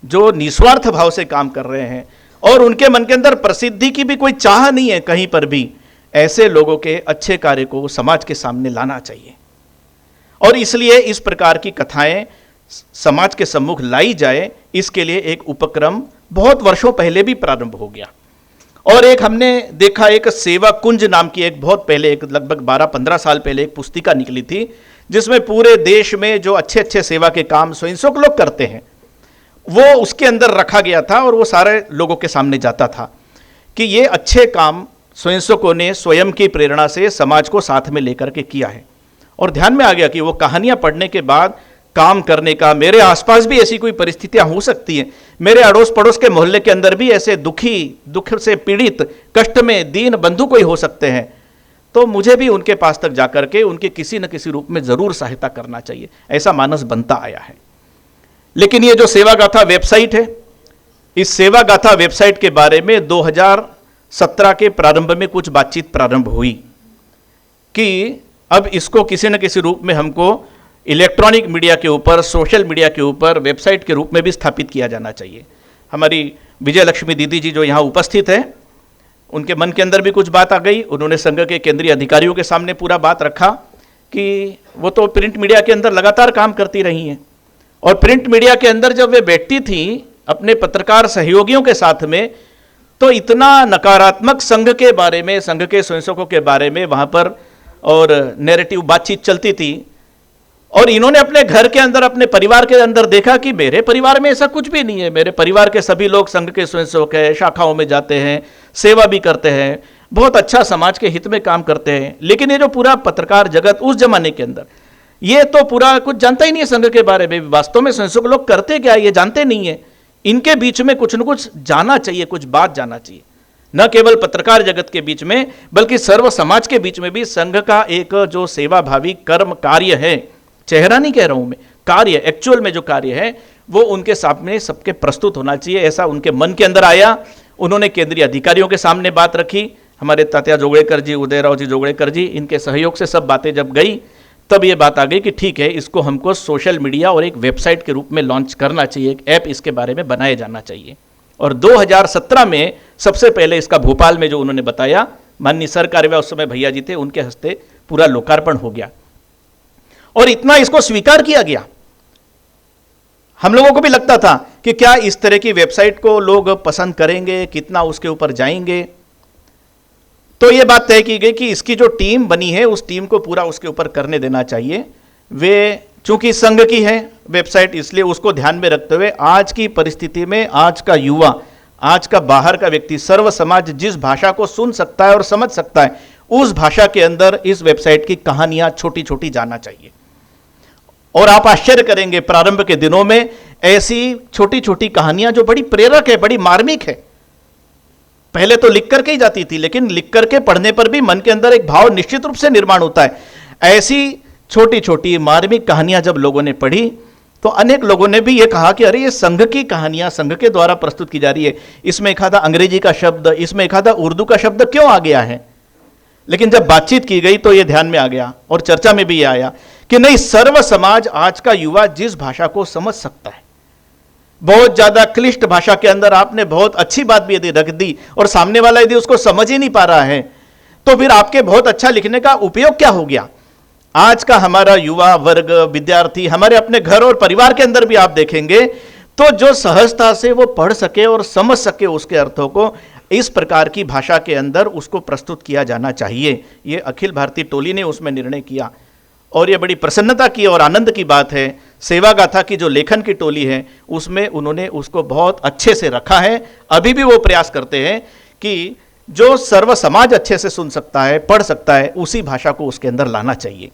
जो निस्वार्थ भाव से काम कर रहे हैं और उनके मन के अंदर प्रसिद्धि की भी कोई चाह नहीं है कहीं पर भी, ऐसे लोगों के अच्छे कार्य को समाज के सामने लाना चाहिए। और इसलिए इस प्रकार की कथाएं समाज के सम्मुख लाई जाए, इसके लिए एक उपक्रम बहुत वर्षों पहले भी प्रारंभ हो गया। और एक हमने देखा, एक सेवा कुंज नाम की एक बहुत पहले, एक लगभग 12-15 साल पहले एक पुस्तिका निकली थी, जिसमें पूरे देश में जो अच्छे अच्छे सेवा के काम स्वयंसेवक लोग करते हैं वो उसके अंदर रखा गया था और वो सारे लोगों के सामने जाता था कि ये अच्छे काम स्वयंसेवकों ने स्वयं की प्रेरणा से समाज को साथ में लेकर के किया है। और ध्यान में आ गया कि वो कहानियां पढ़ने के बाद काम करने का, मेरे आसपास भी ऐसी कोई परिस्थितियां हो सकती हैं, मेरे अड़ोस पड़ोस के मोहल्ले के अंदर भी ऐसे दुख से पीड़ित, कष्ट में दीन बंधु कोई हो सकते हैं, तो मुझे भी उनके पास तक जाकर के उनके किसी न किसी रूप में जरूर सहायता करना चाहिए, ऐसा मानस बनता आया है। लेकिन ये जो सेवा गाथा वेबसाइट है, इस सेवा गाथा वेबसाइट के बारे में 2017 के प्रारंभ में कुछ बातचीत प्रारंभ हुई कि अब इसको किसी न किसी रूप में हमको इलेक्ट्रॉनिक मीडिया के ऊपर, सोशल मीडिया के ऊपर वेबसाइट के रूप में भी स्थापित किया जाना चाहिए। हमारी विजय लक्ष्मी दीदी जी जो यहाँ उपस्थित है, उनके मन के अंदर भी कुछ बात आ गई। उन्होंने संघ के केंद्रीय अधिकारियों के सामने पूरा बात रखा कि वो तो प्रिंट मीडिया के अंदर लगातार काम करती रही हैं, और प्रिंट मीडिया के अंदर जब वे बैठती थी अपने पत्रकार सहयोगियों के साथ में, तो इतना नकारात्मक संघ के बारे में, संघ के स्वयंसेवकों के बारे में वहाँ पर और नैरेटिव बातचीत चलती थी। और इन्होंने अपने घर के अंदर, अपने परिवार के अंदर देखा कि मेरे परिवार में ऐसा कुछ भी नहीं है, मेरे परिवार के सभी लोग संघ के स्वयंसेवक हैं, शाखाओं में जाते हैं, सेवा भी करते हैं, बहुत अच्छा समाज के हित में काम करते हैं। लेकिन ये जो पूरा पत्रकार जगत उस जमाने के अंदर, ये तो पूरा कुछ जानता ही नहीं है संघ के बारे में, वास्तव में स्वयंसेवक लोग करते क्या ये जानते नहीं है। इनके बीच में कुछ न कुछ जाना चाहिए, कुछ बात जाना चाहिए, न केवल पत्रकार जगत के बीच में बल्कि सर्व समाज के बीच में भी संघ का एक जो सेवाभावी कर्म कार्य है, चेहरा नहीं कह रहा हूं मैं, कार्य एक्चुअल में जो कार्य है वो उनके सामने सबके प्रस्तुत होना चाहिए, ऐसा उनके मन के अंदर आया। उन्होंने केंद्रीय अधिकारियों के सामने बात रखी, हमारे तात्या जोगड़ेकर जी, उदयराव जी जोगड़ेकर जी, इनके सहयोग से सब बातें जब गई, तब ये बात आ गई कि ठीक है, इसको हमको सोशल मीडिया और एक वेबसाइट के रूप में लॉन्च करना चाहिए, एक ऐप इसके बारे में बनाया जाना चाहिए। और 2017 में सबसे पहले इसका भोपाल में जो उन्होंने बताया, माननीय सर कार्यवाह उस समय भैया जी थे, उनके हस्ते पूरा लोकार्पण हो गया और इतना इसको स्वीकार किया गया। हम लोगों को भी लगता था कि क्या इस तरह की वेबसाइट को लोग पसंद करेंगे, कितना उसके ऊपर जाएंगे। तो यह बात तय की गई कि इसकी जो टीम बनी है उस टीम को पूरा उसके ऊपर करने देना चाहिए। वे चूंकि संघ की है वेबसाइट, इसलिए उसको ध्यान में रखते हुए आज की परिस्थिति में आज का युवा, आज का बाहर का व्यक्ति, सर्व समाज जिस भाषा को सुन सकता है और समझ सकता है, उस भाषा के अंदर इस वेबसाइट की कहानियां छोटी छोटी जाना चाहिए। और आप आश्चर्य करेंगे, प्रारंभ के दिनों में ऐसी छोटी छोटी कहानियां जो बड़ी प्रेरक है, बड़ी मार्मिक है, पहले तो लिख करके ही जाती थी, लेकिन लिख करके पढ़ने पर भी मन के अंदर एक भाव निश्चित रूप से निर्माण होता है। ऐसी छोटी छोटी मार्मिक कहानियां जब लोगों ने पढ़ी तो अनेक लोगों ने भी ये कहा कि अरे ये संघ की कहानियां संघ के द्वारा प्रस्तुत की जा रही है, इसमें एक आधा अंग्रेजी का शब्द, इसमें एक आधा उर्दू का शब्द क्यों आ गया है। लेकिन जब बातचीत की गई तो ये ध्यान में आ गया और चर्चा में भी ये आया कि नहीं, सर्व समाज, आज का युवा जिस भाषा को समझ सकता है, बहुत ज्यादा क्लिष्ट भाषा के अंदर आपने बहुत अच्छी बात भी यदि रख दी और सामने वाला यदि उसको समझ ही नहीं पा रहा है, तो फिर आपके बहुत अच्छा लिखने का उपयोग क्या हो गया। आज का हमारा युवा वर्ग, विद्यार्थी, हमारे अपने घर और परिवार के अंदर भी आप देखेंगे तो जो सहजता से वो पढ़ सके और समझ सके उसके अर्थों को, इस प्रकार की भाषा के अंदर उसको प्रस्तुत किया जाना चाहिए। ये अखिल भारतीय टोली ने उसमें निर्णय किया और ये बड़ी प्रसन्नता की और आनंद की बात है। सेवा गाथा की जो लेखन की टोली है उसमें उन्होंने उसको बहुत अच्छे से रखा है। अभी भी वो प्रयास करते हैं कि जो सर्व समाज अच्छे से सुन सकता है, पढ़ सकता है, उसी भाषा को उसके अंदर लाना चाहिए।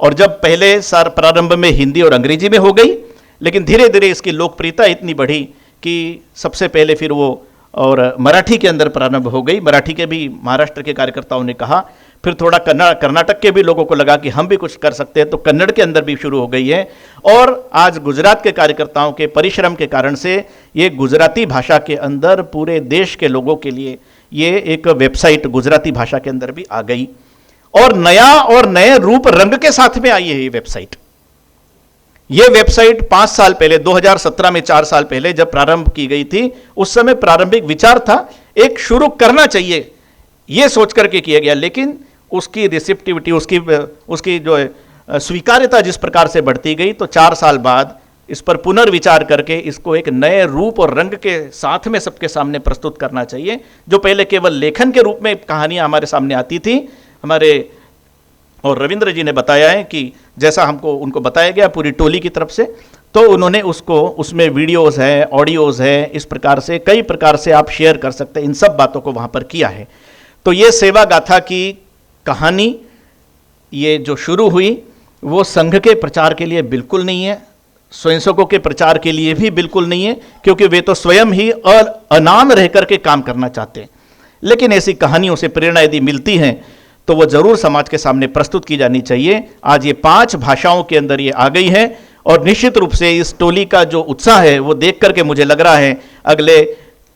और जब पहले सार प्रारंभ में हिंदी और अंग्रेजी में हो गई, लेकिन धीरे धीरे इसकी लोकप्रियता इतनी बढ़ी कि सबसे पहले फिर वो और मराठी के अंदर प्रारंभ हो गई। मराठी के भी महाराष्ट्र के कार्यकर्ताओं ने कहा, फिर थोड़ा कर्नाटक के भी लोगों को लगा कि हम भी कुछ कर सकते हैं, तो कन्नड़ के अंदर भी शुरू हो गई है। और आज गुजरात के कार्यकर्ताओं के परिश्रम के कारण से ये गुजराती भाषा के अंदर पूरे देश के लोगों के लिए ये एक वेबसाइट गुजराती भाषा के अंदर भी आ गई। और नया और नए रूप रंग के साथ में आई है ये वेबसाइट। ये वेबसाइट 5 साल पहले 2017 में 4 साल पहले जब प्रारंभ की गई थी, उस समय प्रारंभिक विचार था एक शुरू करना चाहिए ये सोच करके किया गया, लेकिन उसकी रिसेप्टिविटी, उसकी जो स्वीकार्यता जिस प्रकार से बढ़ती गई, तो 4 साल बाद इस पर पुनर्विचार करके इसको एक नए रूप और रंग के साथ में सबके सामने प्रस्तुत करना चाहिए। जो पहले केवल लेखन के रूप में कहानियां हमारे सामने आती थी, हमारे और रविंद्र जी ने बताया है कि जैसा हमको उनको बताया गया पूरी टोली की तरफ से, तो उन्होंने उसमें वीडियोस है, ऑडियोज है, इस प्रकार से कई प्रकार से आप शेयर कर सकते हैं, इन सब बातों को वहाँ पर किया है। तो ये सेवा गाथा की कहानी ये जो शुरू हुई वो संघ के प्रचार के लिए बिल्कुल नहीं है, स्वयंसेवकों के प्रचार के लिए भी बिल्कुल नहीं है, क्योंकि वे तो स्वयं ही अनाम रह करके काम करना चाहते हैं। लेकिन ऐसी कहानियों से प्रेरणा यदि मिलती है तो वो जरूर समाज के सामने प्रस्तुत की जानी चाहिए। आज ये 5 भाषाओं के अंदर ये आ गई है और निश्चित रूप से इस टोली का जो उत्साह है वो देख करके मुझे लग रहा है अगले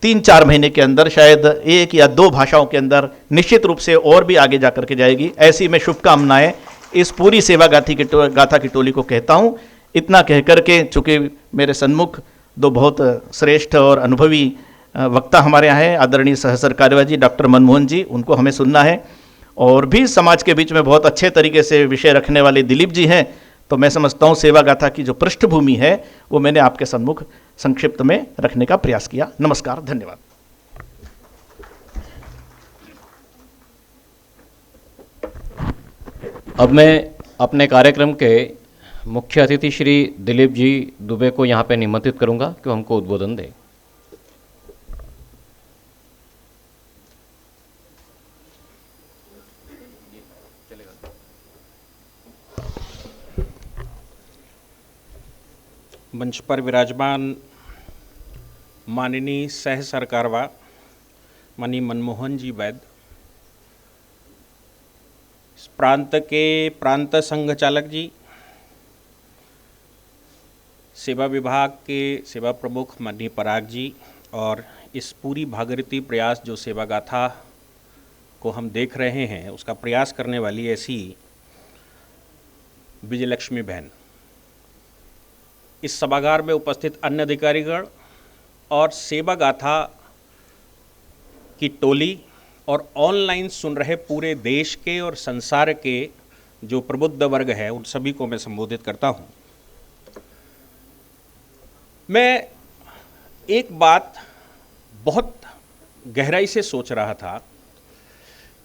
3-4 महीने के अंदर शायद 1 या 2 भाषाओं के अंदर निश्चित रूप से और भी आगे जा करके जाएगी। ऐसी मैं शुभकामनाएं इस पूरी सेवा गाथा की टोली को कहता हूँ। इतना कह करके, चूँकि मेरे सन्मुख 2 बहुत श्रेष्ठ और अनुभवी वक्ता हमारे यहाँ हैं, आदरणीय सहसर कार्यवाही डॉक्टर मनमोहन जी, उनको हमें सुनना है, और भी समाज के बीच में बहुत अच्छे तरीके से विषय रखने वाले दिलीप जी हैं। तो मैं समझता हूँ सेवा गाथा की जो पृष्ठभूमि है वो मैंने आपके सम्मुख संक्षिप्त में रखने का प्रयास किया। नमस्कार, धन्यवाद। अब मैं अपने कार्यक्रम के मुख्य अतिथि श्री दिलीप जी दुबे को यहाँ पे निमंत्रित करूँगा कि वो हमको उद्बोधन दें। मंच पर विराजमान माननीय सह सरकारवा माननीय मनमोहन जी वैद्य, इस प्रांत के प्रांत संघ चालक जी, सेवा विभाग के सेवा प्रमुख माननीय पराग जी, और इस पूरी भागीरथी प्रयास जो सेवा गाथा को हम देख रहे हैं उसका प्रयास करने वाली ऐसी विजयलक्ष्मी बहन, इस सभागार में उपस्थित अन्य अधिकारीगण और सेवा गाथा की टोली और ऑनलाइन सुन रहे पूरे देश के और संसार के जो प्रबुद्ध वर्ग है, उन सभी को मैं संबोधित करता हूं। मैं एक बात बहुत गहराई से सोच रहा था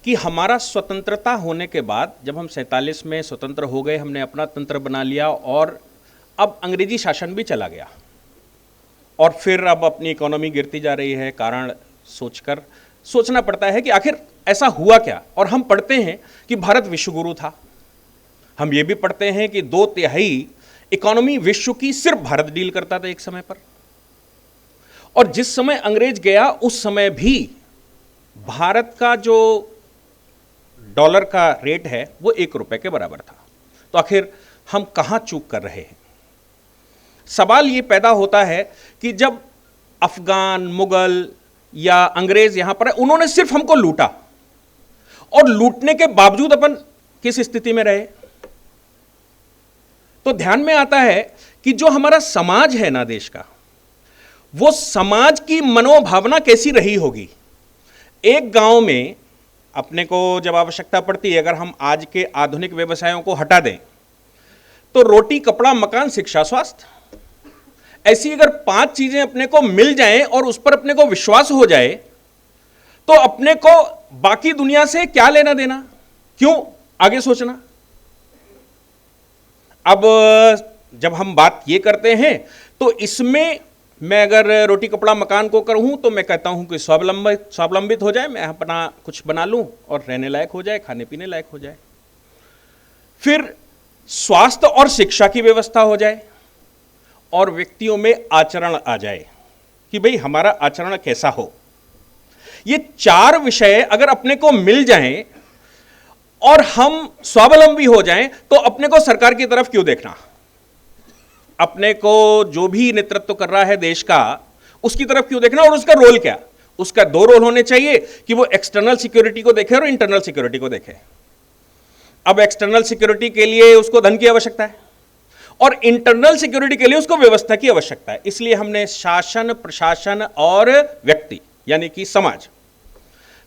कि हमारा स्वतंत्रता होने के बाद, जब हम 47 में स्वतंत्र हो गए, हमने अपना तंत्र बना लिया और अब अंग्रेजी शासन भी चला गया, और फिर अब अपनी इकोनॉमी गिरती जा रही है। कारण सोचना पड़ता है कि आखिर ऐसा हुआ क्या। और हम पढ़ते हैं कि भारत विश्वगुरु था, हम ये भी पढ़ते हैं कि 2/3 इकोनॉमी विश्व की सिर्फ भारत डील करता था एक समय पर, और जिस समय अंग्रेज गया उस समय भी भारत का जो डॉलर का रेट है वो 1 रुपए के बराबर था। तो आखिर हम कहां चूक कर रहे हैं। सवाल ये पैदा होता है कि जब अफगान, मुगल या अंग्रेज यहां पर, उन्होंने सिर्फ हमको लूटा, और लूटने के बावजूद अपन किस स्थिति में रहे। तो ध्यान में आता है कि जो हमारा समाज है ना देश का, वो समाज की मनोभावना कैसी रही होगी। एक गांव में अपने को जब आवश्यकता पड़ती है, अगर हम आज के आधुनिक व्यवसायों को हटा दें तो रोटी, कपड़ा, मकान, शिक्षा, स्वास्थ्य, ऐसी अगर 5 चीजें अपने को मिल जाएं और उस पर अपने को विश्वास हो जाए तो अपने को बाकी दुनिया से क्या लेना देना, क्यों आगे सोचना। अब जब हम बात ये करते हैं तो इसमें मैं अगर रोटी, कपड़ा, मकान को करूं तो मैं कहता हूं कि स्वावलंबित हो जाए, मैं अपना कुछ बना लूं और रहने लायक हो जाए, खाने पीने लायक हो जाए। फिर स्वास्थ्य और शिक्षा की व्यवस्था हो जाए, और व्यक्तियों में आचरण आ जाए कि भाई हमारा आचरण कैसा हो। ये 4 विषय अगर अपने को मिल जाएं और हम स्वावलंबी हो जाएं तो अपने को सरकार की तरफ क्यों देखना। अपने को जो भी नेतृत्व कर रहा है देश का, उसकी तरफ क्यों देखना। और उसका रोल क्या, उसका 2 रोल होने चाहिए कि वो एक्सटर्नल सिक्योरिटी को देखे और इंटरनल सिक्योरिटी को देखे। अब एक्सटर्नल सिक्योरिटी के लिए उसको धन की आवश्यकता है और इंटरनल सिक्योरिटी के लिए उसको व्यवस्था की आवश्यकता है। इसलिए हमने शासन, प्रशासन और व्यक्ति यानी कि समाज,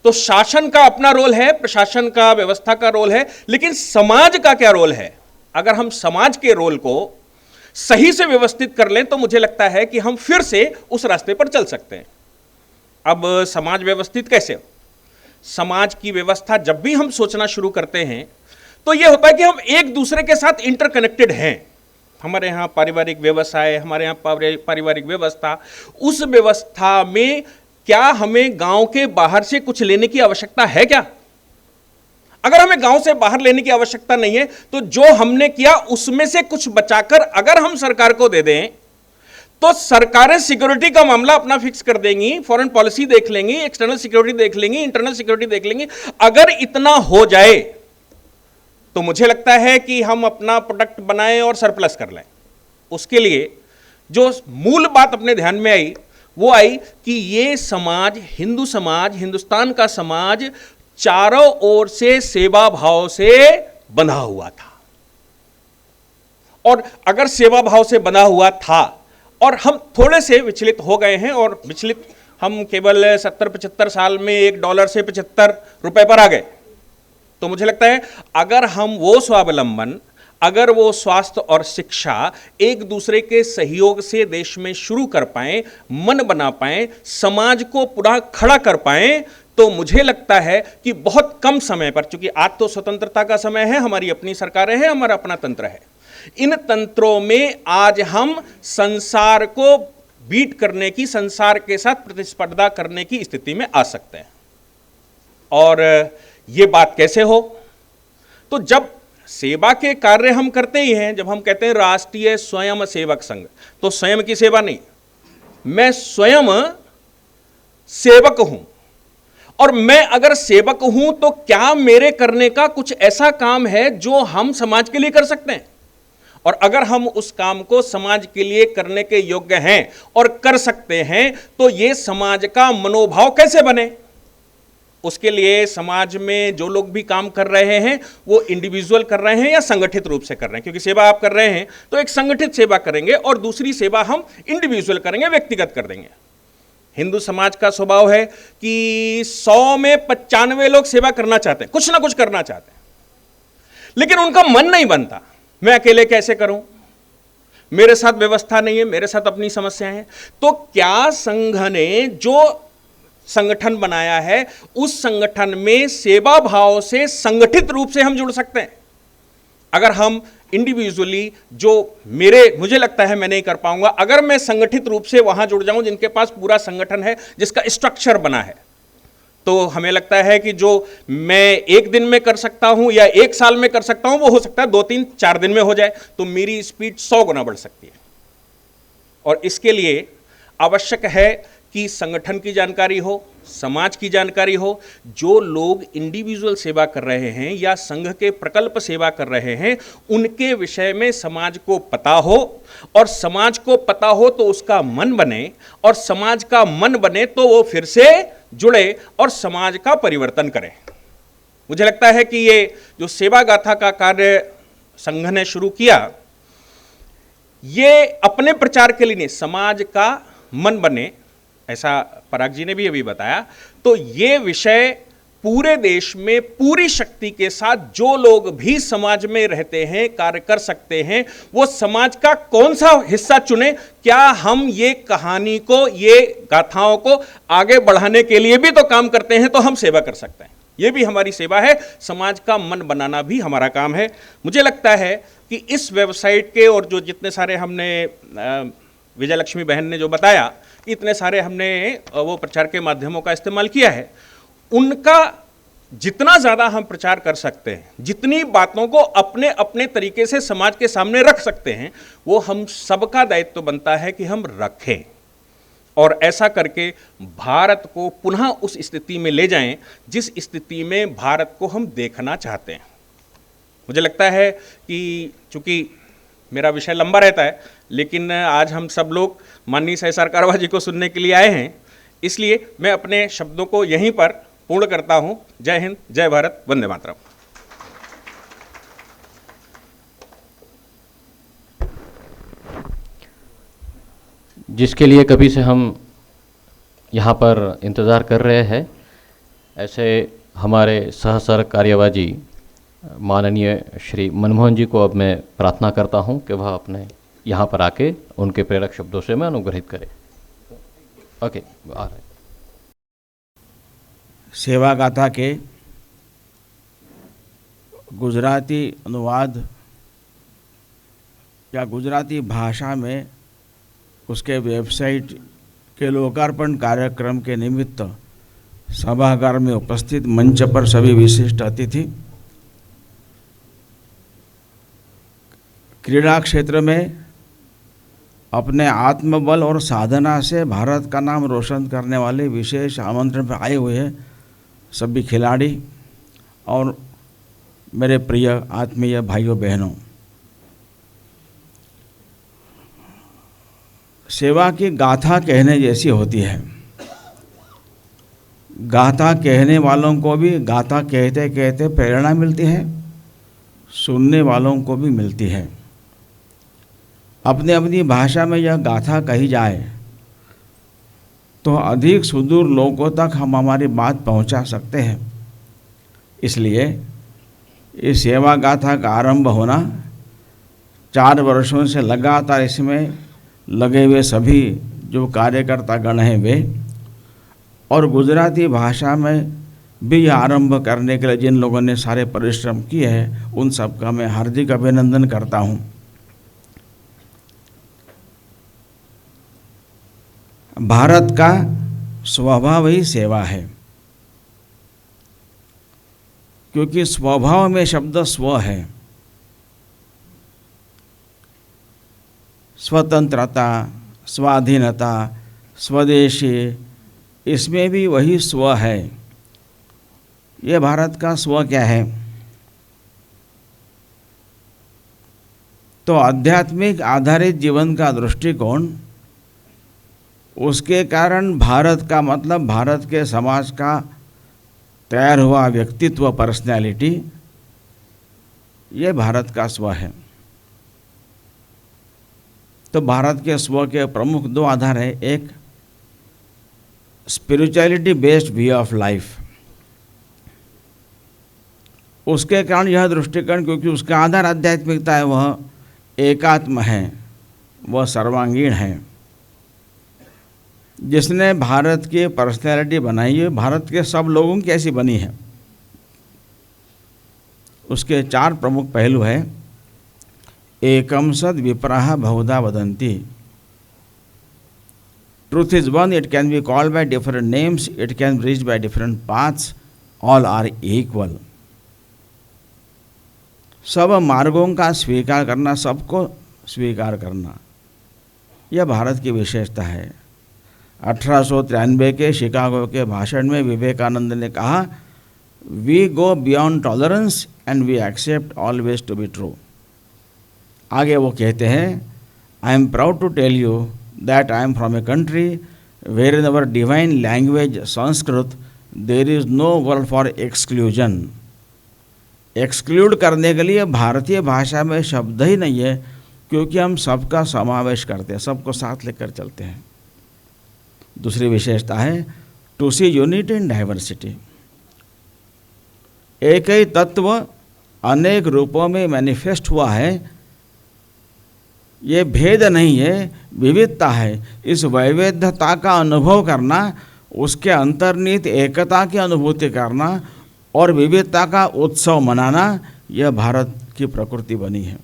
तो शासन का अपना रोल है, प्रशासन का, व्यवस्था का रोल है, लेकिन समाज का क्या रोल है? अगर हम समाज के रोल को सही से व्यवस्थित कर लें तो मुझे लगता है कि हम फिर से उस रास्ते पर चल सकते हैं। अब समाज व्यवस्थित कैसे हो? समाज की व्यवस्था जब भी हम सोचना शुरू करते हैं तो यह होता है कि हम एक दूसरे के साथ इंटरकनेक्टेड हैं। हमारे यहाँ पारिवारिक व्यवसाय, हमारे यहाँ पारिवारिक व्यवस्था, उस व्यवस्था में क्या हमें गांव के बाहर से कुछ लेने की आवश्यकता है क्या? अगर हमें गांव से बाहर लेने की आवश्यकता नहीं है तो जो हमने किया उसमें से कुछ बचाकर अगर हम सरकार को दे दें तो सरकारें सिक्योरिटी का मामला अपना फिक्स कर देंगी, फॉरेन पॉलिसी देख लेंगी, एक्सटर्नल सिक्योरिटी देख लेंगी, इंटरनल सिक्योरिटी देख लेंगी। अगर इतना हो जाए तो मुझे लगता है कि हम अपना प्रोडक्ट बनाएं और सरप्लस कर लें। उसके लिए जो मूल बात अपने ध्यान में आई वो आई कि ये समाज, हिंदू समाज, हिंदुस्तान का समाज चारों ओर से सेवा भाव से बंधा हुआ था। और अगर सेवा भाव से बंधा हुआ था और हम थोड़े से विचलित हो गए हैं, और विचलित हम केवल 70-75 साल में $1 से 75 रुपए पर आ गए, तो मुझे लगता है अगर हम वो स्वावलंबन, अगर वो स्वास्थ्य और शिक्षा एक दूसरे के सहयोग से देश में शुरू कर पाएं, मन बना पाएं, समाज को पुनः खड़ा कर पाएं, तो मुझे लगता है कि बहुत कम समय पर, चूंकि आज तो स्वतंत्रता का समय है, हमारी अपनी सरकारें हैं, हमारा अपना तंत्र है, इन तंत्रों में आज हम संसार को बीट करने की, संसार के साथ प्रतिस्पर्धा करने की स्थिति में आ सकते हैं। और ये बात कैसे हो? तो जब सेवा के कार्य हम करते ही हैं, जब हम कहते हैं राष्ट्रीय स्वयं सेवक संघ, तो स्वयं की सेवा नहीं, मैं स्वयं सेवक हूं। और मैं अगर सेवक हूं तो क्या मेरे करने का कुछ ऐसा काम है जो हम समाज के लिए कर सकते हैं? और अगर हम उस काम को समाज के लिए करने के योग्य हैं और कर सकते हैं तो ये समाज का मनोभाव कैसे बने? उसके लिए समाज में जो लोग भी काम कर रहे हैं वो इंडिविजुअल कर रहे हैं या संगठित रूप से कर रहे हैं, क्योंकि सेवा आप कर रहे हैं तो एक संगठित सेवा करेंगे और दूसरी सेवा हम इंडिविजुअल करेंगे, व्यक्तिगत कर देंगे। हिंदू समाज का स्वभाव है कि 100 में 95 लोग सेवा करना चाहते हैं, कुछ ना कुछ करना चाहते हैं, लेकिन उनका मन नहीं बनता, मैं अकेले कैसे करूं, मेरे साथ व्यवस्था नहीं है, मेरे साथ अपनी समस्याएं हैं। तो क्या संघ ने जो संगठन बनाया है उस संगठन में सेवा भाव से संगठित रूप से हम जुड़ सकते हैं? अगर हम इंडिविजुअली, जो मुझे लगता है मैं नहीं कर पाऊंगा, अगर मैं संगठित रूप से वहां जुड़ जाऊं जिनके पास पूरा संगठन है, जिसका स्ट्रक्चर बना है, तो हमें लगता है कि जो मैं एक दिन में कर सकता हूं या एक साल में कर सकता हूं वो हो सकता है 2-3-4 दिन में हो जाए, तो मेरी स्पीड 100 गुना बढ़ सकती है। और इसके लिए आवश्यक है कि संगठन की जानकारी हो, समाज की जानकारी हो, जो लोग इंडिविजुअल सेवा कर रहे हैं या संघ के प्रकल्प सेवा कर रहे हैं उनके विषय में समाज को पता हो, और समाज को पता हो तो उसका मन बने, और समाज का मन बने तो वो फिर से जुड़े और समाज का परिवर्तन करे। मुझे लगता है कि ये जो सेवा गाथा का कार्य संघ ने शुरू किया, ये अपने प्रचार के लिए नहीं, समाज का मन बने, ऐसा पराग जी ने भी अभी बताया। तो ये विषय पूरे देश में पूरी शक्ति के साथ जो लोग भी समाज में रहते हैं, कार्य कर सकते हैं, वो समाज का कौन सा हिस्सा चुने। क्या हम ये कहानी को, ये गाथाओं को आगे बढ़ाने के लिए भी तो काम करते हैं, तो हम सेवा कर सकते हैं, ये भी हमारी सेवा है। समाज का मन बनाना भी हमारा काम है। मुझे लगता है कि इस वेबसाइट के और जो जितने सारे हमने विजय लक्ष्मी बहन ने जो बताया, इतने सारे हमने वो प्रचार के माध्यमों का इस्तेमाल किया है, उनका जितना ज़्यादा हम प्रचार कर सकते हैं, जितनी बातों को अपने अपने तरीके से समाज के सामने रख सकते हैं, वो हम सबका दायित्व बनता है कि हम रखें, और ऐसा करके भारत को पुनः उस स्थिति में ले जाएं जिस स्थिति में भारत को हम देखना चाहते हैं। मुझे लगता है कि चूँकि मेरा विषय लंबा रहता है, लेकिन आज हम सब लोग माननीय सहसार कारवा जी को सुनने के लिए आए हैं, इसलिए मैं अपने शब्दों को यहीं पर पूर्ण करता हूं। जय हिंद, जय भारत, वंदे मातरम। जिसके लिए कभी से हम यहाँ पर इंतज़ार कर रहे हैं। ऐसे हमारे सहसर कार्यवाजी माननीय श्री मनमोहन जी को अब मैं प्रार्थना करता हूँ कि वह अपने यहाँ पर आके उनके प्रेरक शब्दों से मैं अनुग्रहित करें। ओके, आ रहे। सेवा गाथा के गुजराती अनुवाद या गुजराती भाषा में उसके वेबसाइट के लोकार्पण कार्यक्रम के निमित्त सभागार में उपस्थित मंच पर सभी विशिष्ट अतिथि, क्रीड़ा क्षेत्र में अपने आत्मबल और साधना से भारत का नाम रोशन करने वाले विशेष आमंत्रण पर आए हुए सभी खिलाड़ी और मेरे प्रिय आत्मीय भाइयों बहनों, सेवा की गाथा कहने जैसी होती है। गाथा कहने वालों को भी गाथा कहते कहते प्रेरणा मिलती है, सुनने वालों को भी मिलती है। अपनी अपनी भाषा में यह गाथा कही जाए तो अधिक सुदूर लोगों तक हम हमारी बात पहुंचा सकते हैं। इसलिए इस सेवा गाथा का आरंभ होना, 4 वर्षों से लगातार इसमें लगे हुए सभी जो कार्यकर्ता गण हैं वे, और गुजराती भाषा में भी आरंभ करने के लिए जिन लोगों ने सारे परिश्रम किए हैं, उन सब का मैं हार्दिक अभिनंदन करता हूँ। भारत का स्वभाव ही सेवा है, क्योंकि स्वभाव में शब्द स्व है। स्वतंत्रता, स्वाधीनता, स्वदेशी, इसमें भी वही स्व है। ये भारत का स्व क्या है? तो आध्यात्मिक आधारित जीवन का दृष्टिकोण, उसके कारण भारत का मतलब भारत के समाज का तैयार हुआ व्यक्तित्व, पर्सनैलिटी, ये भारत का स्व है। तो भारत के स्व के प्रमुख 2 आधार हैं। एक spirituality based view of life, उसके कारण यह दृष्टिकोण, क्योंकि उसका आधार आध्यात्मिकता है, वह एकात्म है, वह सर्वांगीण है। जिसने भारत की पर्सनैलिटी बनाई है, भारत के सब लोगों की ऐसी बनी है। उसके 4 प्रमुख पहलू हैं। एकम सद विप्राह बहुधा वदंती, truth is one, it can be called by different names, it can be reached by different paths, all are equal. सब मार्गों का स्वीकार करना, सबको स्वीकार करना, यह भारत की विशेषता है। 1893 के शिकागो के भाषण में विवेकानंद ने कहा, we go beyond tolerance and we accept always to be true. आगे वो कहते हैं, I am proud to tell you that I am from a country where in our divine language Sanskrit there is no word for exclusion. Exclude करने के लिए भारतीय भाषा में शब्द ही नहीं है, क्योंकि हम सबका समावेश करते हैं, सबको साथ लेकर चलते हैं। दूसरी विशेषता है to see unity in diversity. एक ही तत्व अनेक रूपों में मैनिफेस्ट हुआ है, ये भेद नहीं है, विविधता है। इस वैविध्यता का अनुभव करना, उसके अंतर्निहित एकता की अनुभूति करना और विविधता का उत्सव मनाना, यह भारत की प्रकृति बनी है।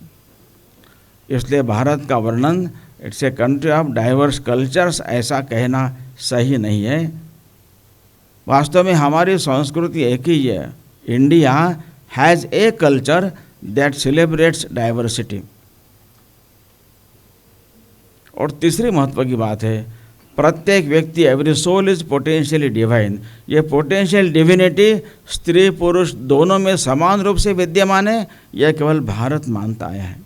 इसलिए भारत का वर्णन it's a country of diverse cultures ऐसा कहना सही नहीं है। वास्तव में हमारी संस्कृति एक ही है। India has a culture that celebrates diversity. और तीसरी महत्व की बात है, प्रत्येक व्यक्ति, every soul is potentially divine. ये पोटेंशियल डिविनिटी स्त्री पुरुष दोनों में समान रूप से विद्यमान है, यह केवल भारत मानता आया है।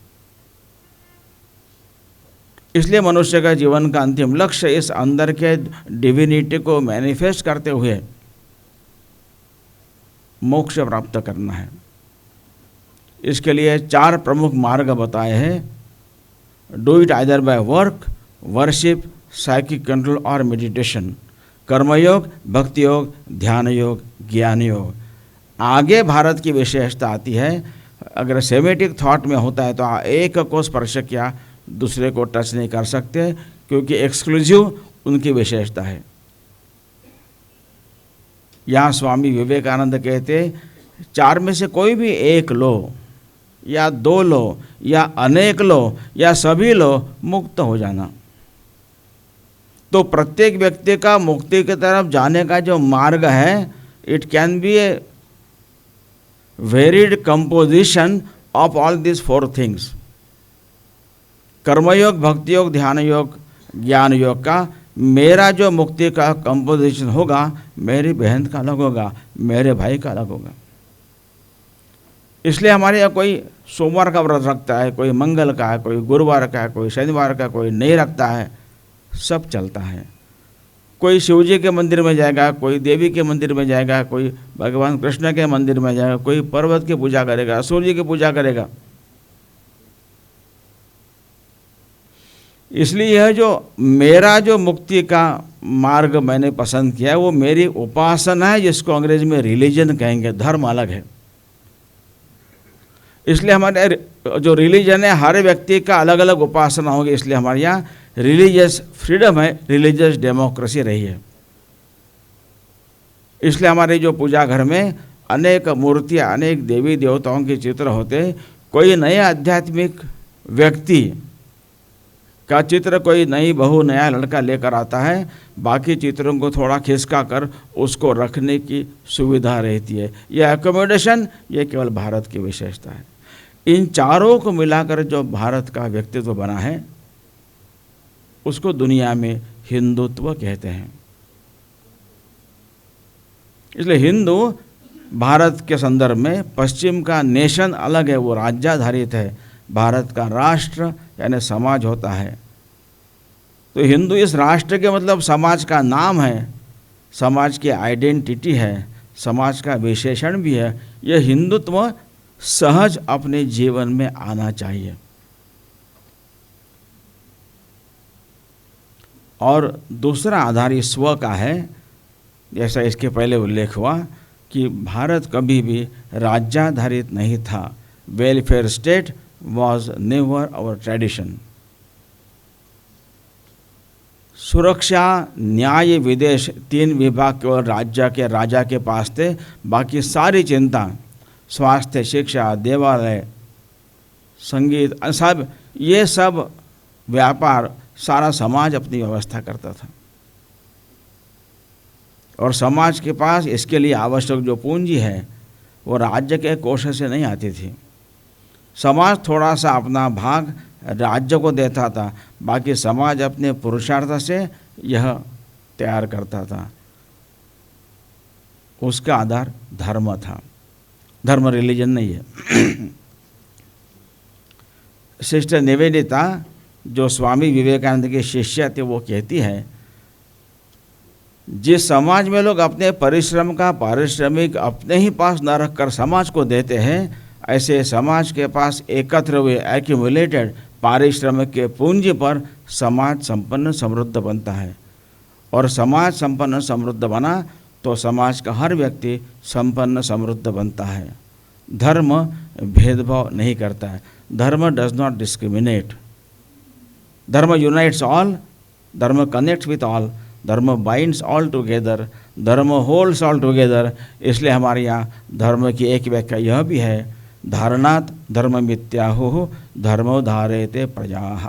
इसलिए मनुष्य का जीवन का अंतिम लक्ष्य इस अंदर के डिविनिटी को मैनिफेस्ट करते हुए मोक्ष प्राप्त करना है। इसके लिए 4 प्रमुख मार्ग बताए हैं। Do it either by work, worship, psychic control और मेडिटेशन, कर्मयोग, भक्ति योग, ध्यान योग, ज्ञान योग। आगे भारत की विशेषता आती है, अगर सेमेटिक थॉट में होता है तो एक को स्पर्श किया दूसरे को टच नहीं कर सकते, क्योंकि एक्सक्लूसिव उनकी विशेषता है। यहाँ स्वामी विवेकानंद कहते, चार में से कोई भी एक लो या दो लो या अनेक लो या सभी लो, मुक्त हो जाना। तो प्रत्येक व्यक्ति का मुक्ति की तरफ जाने का जो मार्ग है, it can B A varied composition of all this four things. कर्मयोग, भक्ति योग, ध्यान योग, ज्ञान योग का मेरा जो मुक्ति का कंपोजिशन होगा, मेरी बहन का अलग होगा, मेरे भाई का अलग होगा। इसलिए हमारे यहाँ कोई सोमवार का व्रत रखता है, कोई मंगल का है, कोई गुरुवार का है, कोई शनिवार का, कोई नहीं रखता है, सब चलता है। कोई शिव जी के मंदिर में जाएगा, कोई देवी के मंदिर में जाएगा, कोई भगवान कृष्ण के मंदिर में जाएगा, कोई पर्वत की पूजा करेगा, सूर्य की पूजा करेगा। इसलिए यह जो मेरा जो मुक्ति का मार्ग मैंने पसंद किया है, वो मेरी उपासना है, जिसको अंग्रेजी में रिलीजन कहेंगे। धर्म अलग है। इसलिए हमारे जो रिलीजन है, हर व्यक्ति का अलग अलग उपासना होगी। इसलिए हमारे यहाँ रिलीजियस फ्रीडम है, रिलीजियस डेमोक्रेसी रही है। इसलिए हमारे जो पूजा घर में अनेक मूर्तियाँ, अनेक देवी देवताओं के चित्र होते। कोई नए आध्यात्मिक व्यक्ति का चित्र कोई नई बहू, नया लड़का लेकर आता है, बाकी चित्रों को थोड़ा खिसका कर उसको रखने की सुविधा रहती है। यह एकोमोडेशन, ये केवल भारत की विशेषता है। इन चारों को मिलाकर जो भारत का व्यक्तित्व बना है, उसको दुनिया में हिंदुत्व कहते हैं। इसलिए हिंदू भारत के संदर्भ में, पश्चिम का नेशन अलग है, वो राज्याधारित है। भारत का राष्ट्र यानी समाज होता है। तो हिंदू इस राष्ट्र के मतलब समाज का नाम है, समाज की आइडेंटिटी है, समाज का विशेषण भी है। यह हिंदुत्व सहज अपने जीवन में आना चाहिए। और दूसरा आधार इस स्व का है, जैसा इसके पहले उल्लेख हुआ कि भारत कभी भी राज्याधारित नहीं था। Welfare state was never our tradition. सुरक्षा, न्याय, विदेश, तीन विभाग केवल राज्य के राजा के पास थे। बाकी सारी चिंता, स्वास्थ्य, शिक्षा, देवालय, संगीत, सब ये सब व्यापार सारा समाज अपनी व्यवस्था करता था। और समाज के पास इसके लिए आवश्यक जो पूंजी है, वो राज्य के कोष से नहीं आती थी। समाज थोड़ा सा अपना भाग राज्य को देता था, बाकी समाज अपने पुरुषार्थ से यह तैयार करता था। उसका आधार धर्म था। धर्म रिलीजन नहीं है। सिस्टर निवेदिता, जो स्वामी विवेकानंद के शिष्य थे, वो कहती है, जिस समाज में लोग अपने परिश्रम का पारिश्रमिक अपने ही पास न रखकर समाज को देते हैं, ऐसे समाज के पास एकत्र हुए एक्यूमुलेटेड पारिश्रमिक के पूंजी पर समाज संपन्न समृद्ध बनता है। और समाज संपन्न समृद्ध बना तो समाज का हर व्यक्ति संपन्न समृद्ध बनता है। धर्म भेदभाव नहीं करता है। धर्म डज नॉट डिस्क्रिमिनेट। धर्म यूनाइट्स ऑल, धर्म कनेक्ट्स विथ ऑल, धर्म बाइंड्स ऑल टुगेदर, धर्म होल्ड्स ऑल टुगेदर। इसलिए हमारे यहाँ धर्म की एक व्याख्या यह भी है, धारणात् धर्म मिथ्याहुः धर्मो धारयते प्रजाः।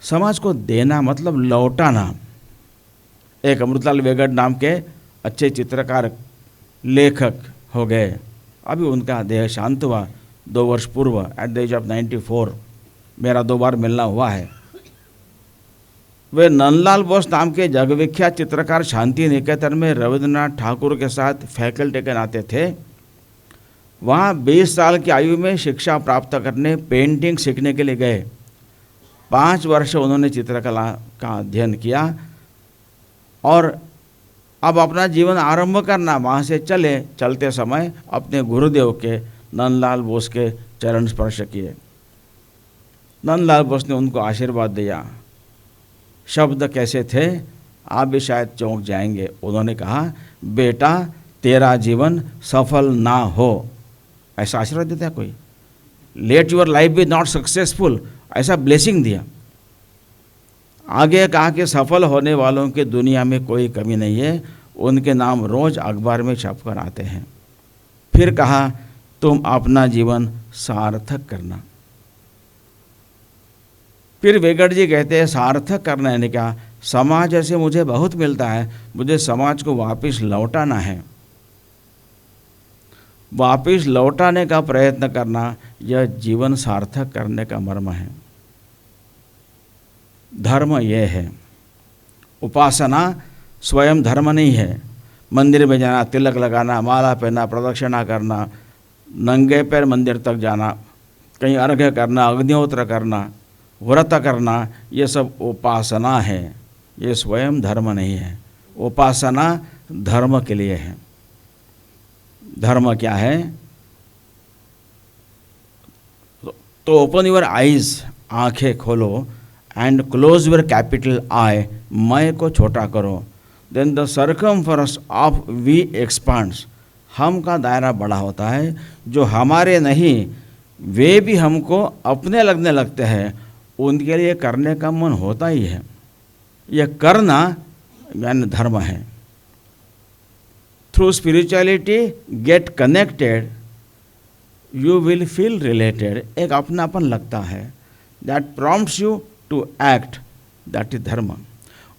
समाज को देना मतलब लौटाना। एक अमृतलाल वेगड़ नाम के अच्छे चित्रकार लेखक हो गए। अभी उनका देह शांत हुआ 2 वर्ष पूर्व, एट द एज ऑफ 94। मेरा 2 बार मिलना हुआ है। वे नंदलाल बोस नाम के जगविख्यात चित्रकार शांति निकेतन में रविंद्रनाथ ठाकुर के साथ फैकल्टी के नाते थे। वहाँ 20 साल की आयु में शिक्षा प्राप्त करने, पेंटिंग सीखने के लिए गए। 5 वर्ष उन्होंने चित्रकला का अध्ययन किया और अब अपना जीवन आरंभ करना। वहाँ से चलते समय अपने गुरुदेव के नंदलाल बोस के चरण स्पर्श किए। नंदलाल बोस ने उनको आशीर्वाद दिया। शब्द कैसे थे, आप भी शायद चौंक जाएंगे। उन्होंने कहा, बेटा तेरा जीवन सफल ना हो। ऐसा आशीर्वाद देता है कोई? Let your life be not successful, ऐसा ब्लेसिंग दिया। आगे कहा कि सफल होने वालों की दुनिया में कोई कमी नहीं है, उनके नाम रोज अखबार में छपकर आते हैं। फिर कहा, तुम अपना जीवन सार्थक करना। फिर वेगड़ जी कहते हैं, सार्थक करना यानी क्या? समाज से मुझे बहुत मिलता है, मुझे समाज को वापस लौटाना है। वापस लौटाने का प्रयत्न करना, यह जीवन सार्थक करने का मर्म है। धर्म यह है। उपासना स्वयं धर्म नहीं है। मंदिर में जाना, तिलक लगाना, माला पहनना, प्रदक्षिणा करना, नंगे पैर मंदिर तक जाना, कहीं अर्घ्य करना, अग्निहोत्र करना, व्रत करना, ये सब उपासना है। ये स्वयं धर्म नहीं है। उपासना धर्म के लिए है। धर्म क्या है? तो ओपन योर आईज, आंखें खोलो, and close your capital I, मैं को छोटा करो। Then the circumference of we expands, हम का दायरा बड़ा होता है। जो हमारे नहीं वे भी हमको अपने लगने लगते हैं, उनके लिए करने का मन होता ही है। यह करना यानी धर्म है। Through spirituality get connected, you will feel related, एक अपनापन लगता है। That prompts you to act, that is dharma.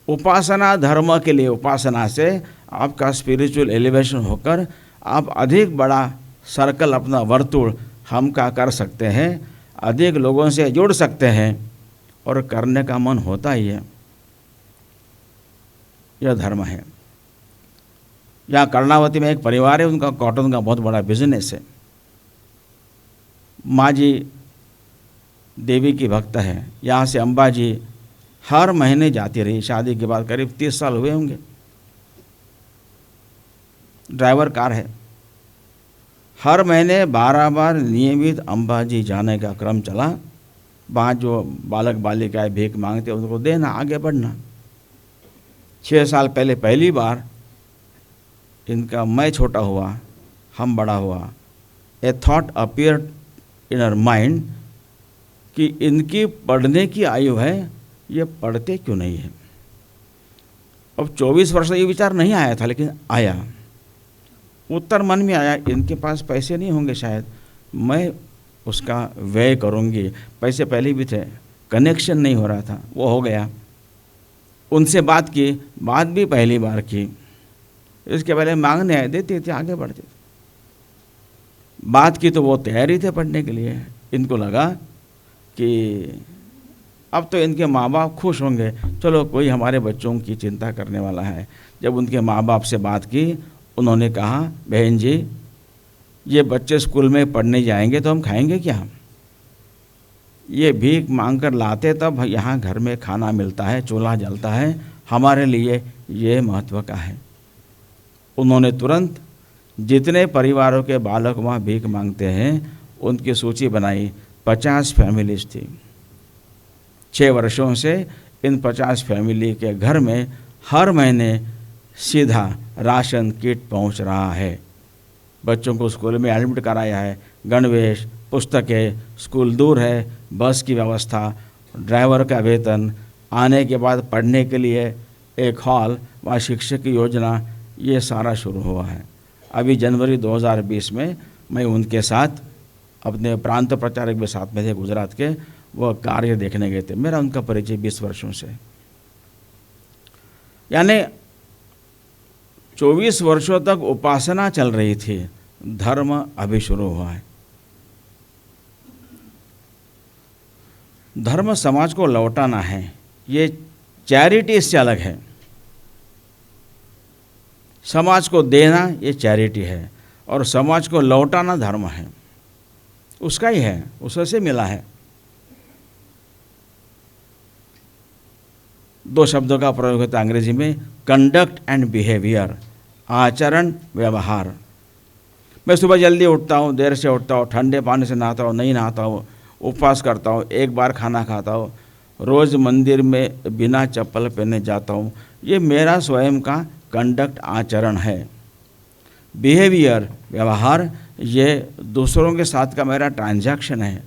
उपासना धर्म के लिए, उपासना से आपका स्पिरिचुअल एलिवेशन होकर आप अधिक बड़ा सर्कल, अपना वर्तुल हम का कर सकते हैं, अधिक लोगों से जुड़ सकते हैं और करने का मन होता ही है। यह धर्म है। यहाँ कर्णावती में एक परिवार है, उनका कॉटन का बहुत बड़ा बिजनेस है। माँ जी देवी की भक्त है। यहाँ से अम्बा जी हर महीने जाती रही। शादी के बाद करीब 30 साल हुए होंगे। ड्राइवर कार है। हर महीने 12 बार नियमित अम्बा जी जाने का क्रम चला। वहाँ जो बालक बालिकाएं भीख मांगते उनको देना, आगे बढ़ना। 6 साल पहले पहली बार इनका मैं छोटा हुआ, हम बड़ा हुआ। A thought appeared in our mind कि इनकी पढ़ने की आयु है, ये पढ़ते क्यों नहीं है। अब 24 वर्ष ये विचार नहीं आया था, लेकिन आया। उत्तर मन में आया, इनके पास पैसे नहीं होंगे शायद, मैं उसका व्यय करूँगी। पैसे पहले भी थे, कनेक्शन नहीं हो रहा था, वो हो गया। उनसे बात की, बात भी पहली बार की। इसके पहले मांगने आए, देते थे, आगे बढ़ते थे। बात की तो वो तैयारी थे पढ़ने के लिए। इनको लगा कि अब तो इनके माँ बाप खुश होंगे, चलो कोई हमारे बच्चों की चिंता करने वाला है। जब उनके माँ बाप से बात की, उन्होंने कहा, बहन जी ये बच्चे स्कूल में पढ़ने जाएंगे तो हम खाएंगे क्या? ये भीख मांग कर लाते तब यहाँ घर में खाना मिलता है, चूल्हा जलता है, हमारे लिए ये महत्व का है। उन्होंने तुरंत जितने परिवारों के बालक वहाँ भीख मांगते हैं उनकी सूची बनाई। 50 फैमिलीज थी। 6 वर्षों से इन 50 फैमिली के घर में हर महीने सीधा राशन किट पहुंच रहा है। बच्चों को स्कूल में एडमिट कराया है, गणवेश, पुस्तकें, स्कूल दूर है, बस की व्यवस्था, ड्राइवर का वेतन, आने के बाद पढ़ने के लिए एक हॉल व शिक्षक की योजना, ये सारा शुरू हुआ है। अभी जनवरी 2020 में मैं उनके साथ अपने प्रांत प्रचारक के साथ में थे गुजरात के, वह कार्य देखने गए थे। मेरा उनका परिचय 20 वर्षों से, यानी 24 वर्षों तक उपासना चल रही थी, धर्म अभी शुरू हुआ है। धर्म समाज को लौटाना है, ये चैरिटी इससे अलग है। समाज को देना ये चैरिटी है और समाज को लौटाना धर्म है, उसका ही है, उससे मिला है। 2 शब्दों का प्रयोग होता है अंग्रेजी में, कंडक्ट एंड बिहेवियर, आचरण व्यवहार। मैं सुबह जल्दी उठता हूँ, देर से उठता हूँ, ठंडे पानी से नहाता हूँ, नहीं नहाता हूँ, उपवास करता हूँ, एक बार खाना खाता हूँ, रोज़ मंदिर में बिना चप्पल पहने जाता हूँ। ये मेरा स्वयं का कंडक्ट आचरण है। बिहेवियर व्यवहार ये दूसरों के साथ का मेरा ट्रांजैक्शन है,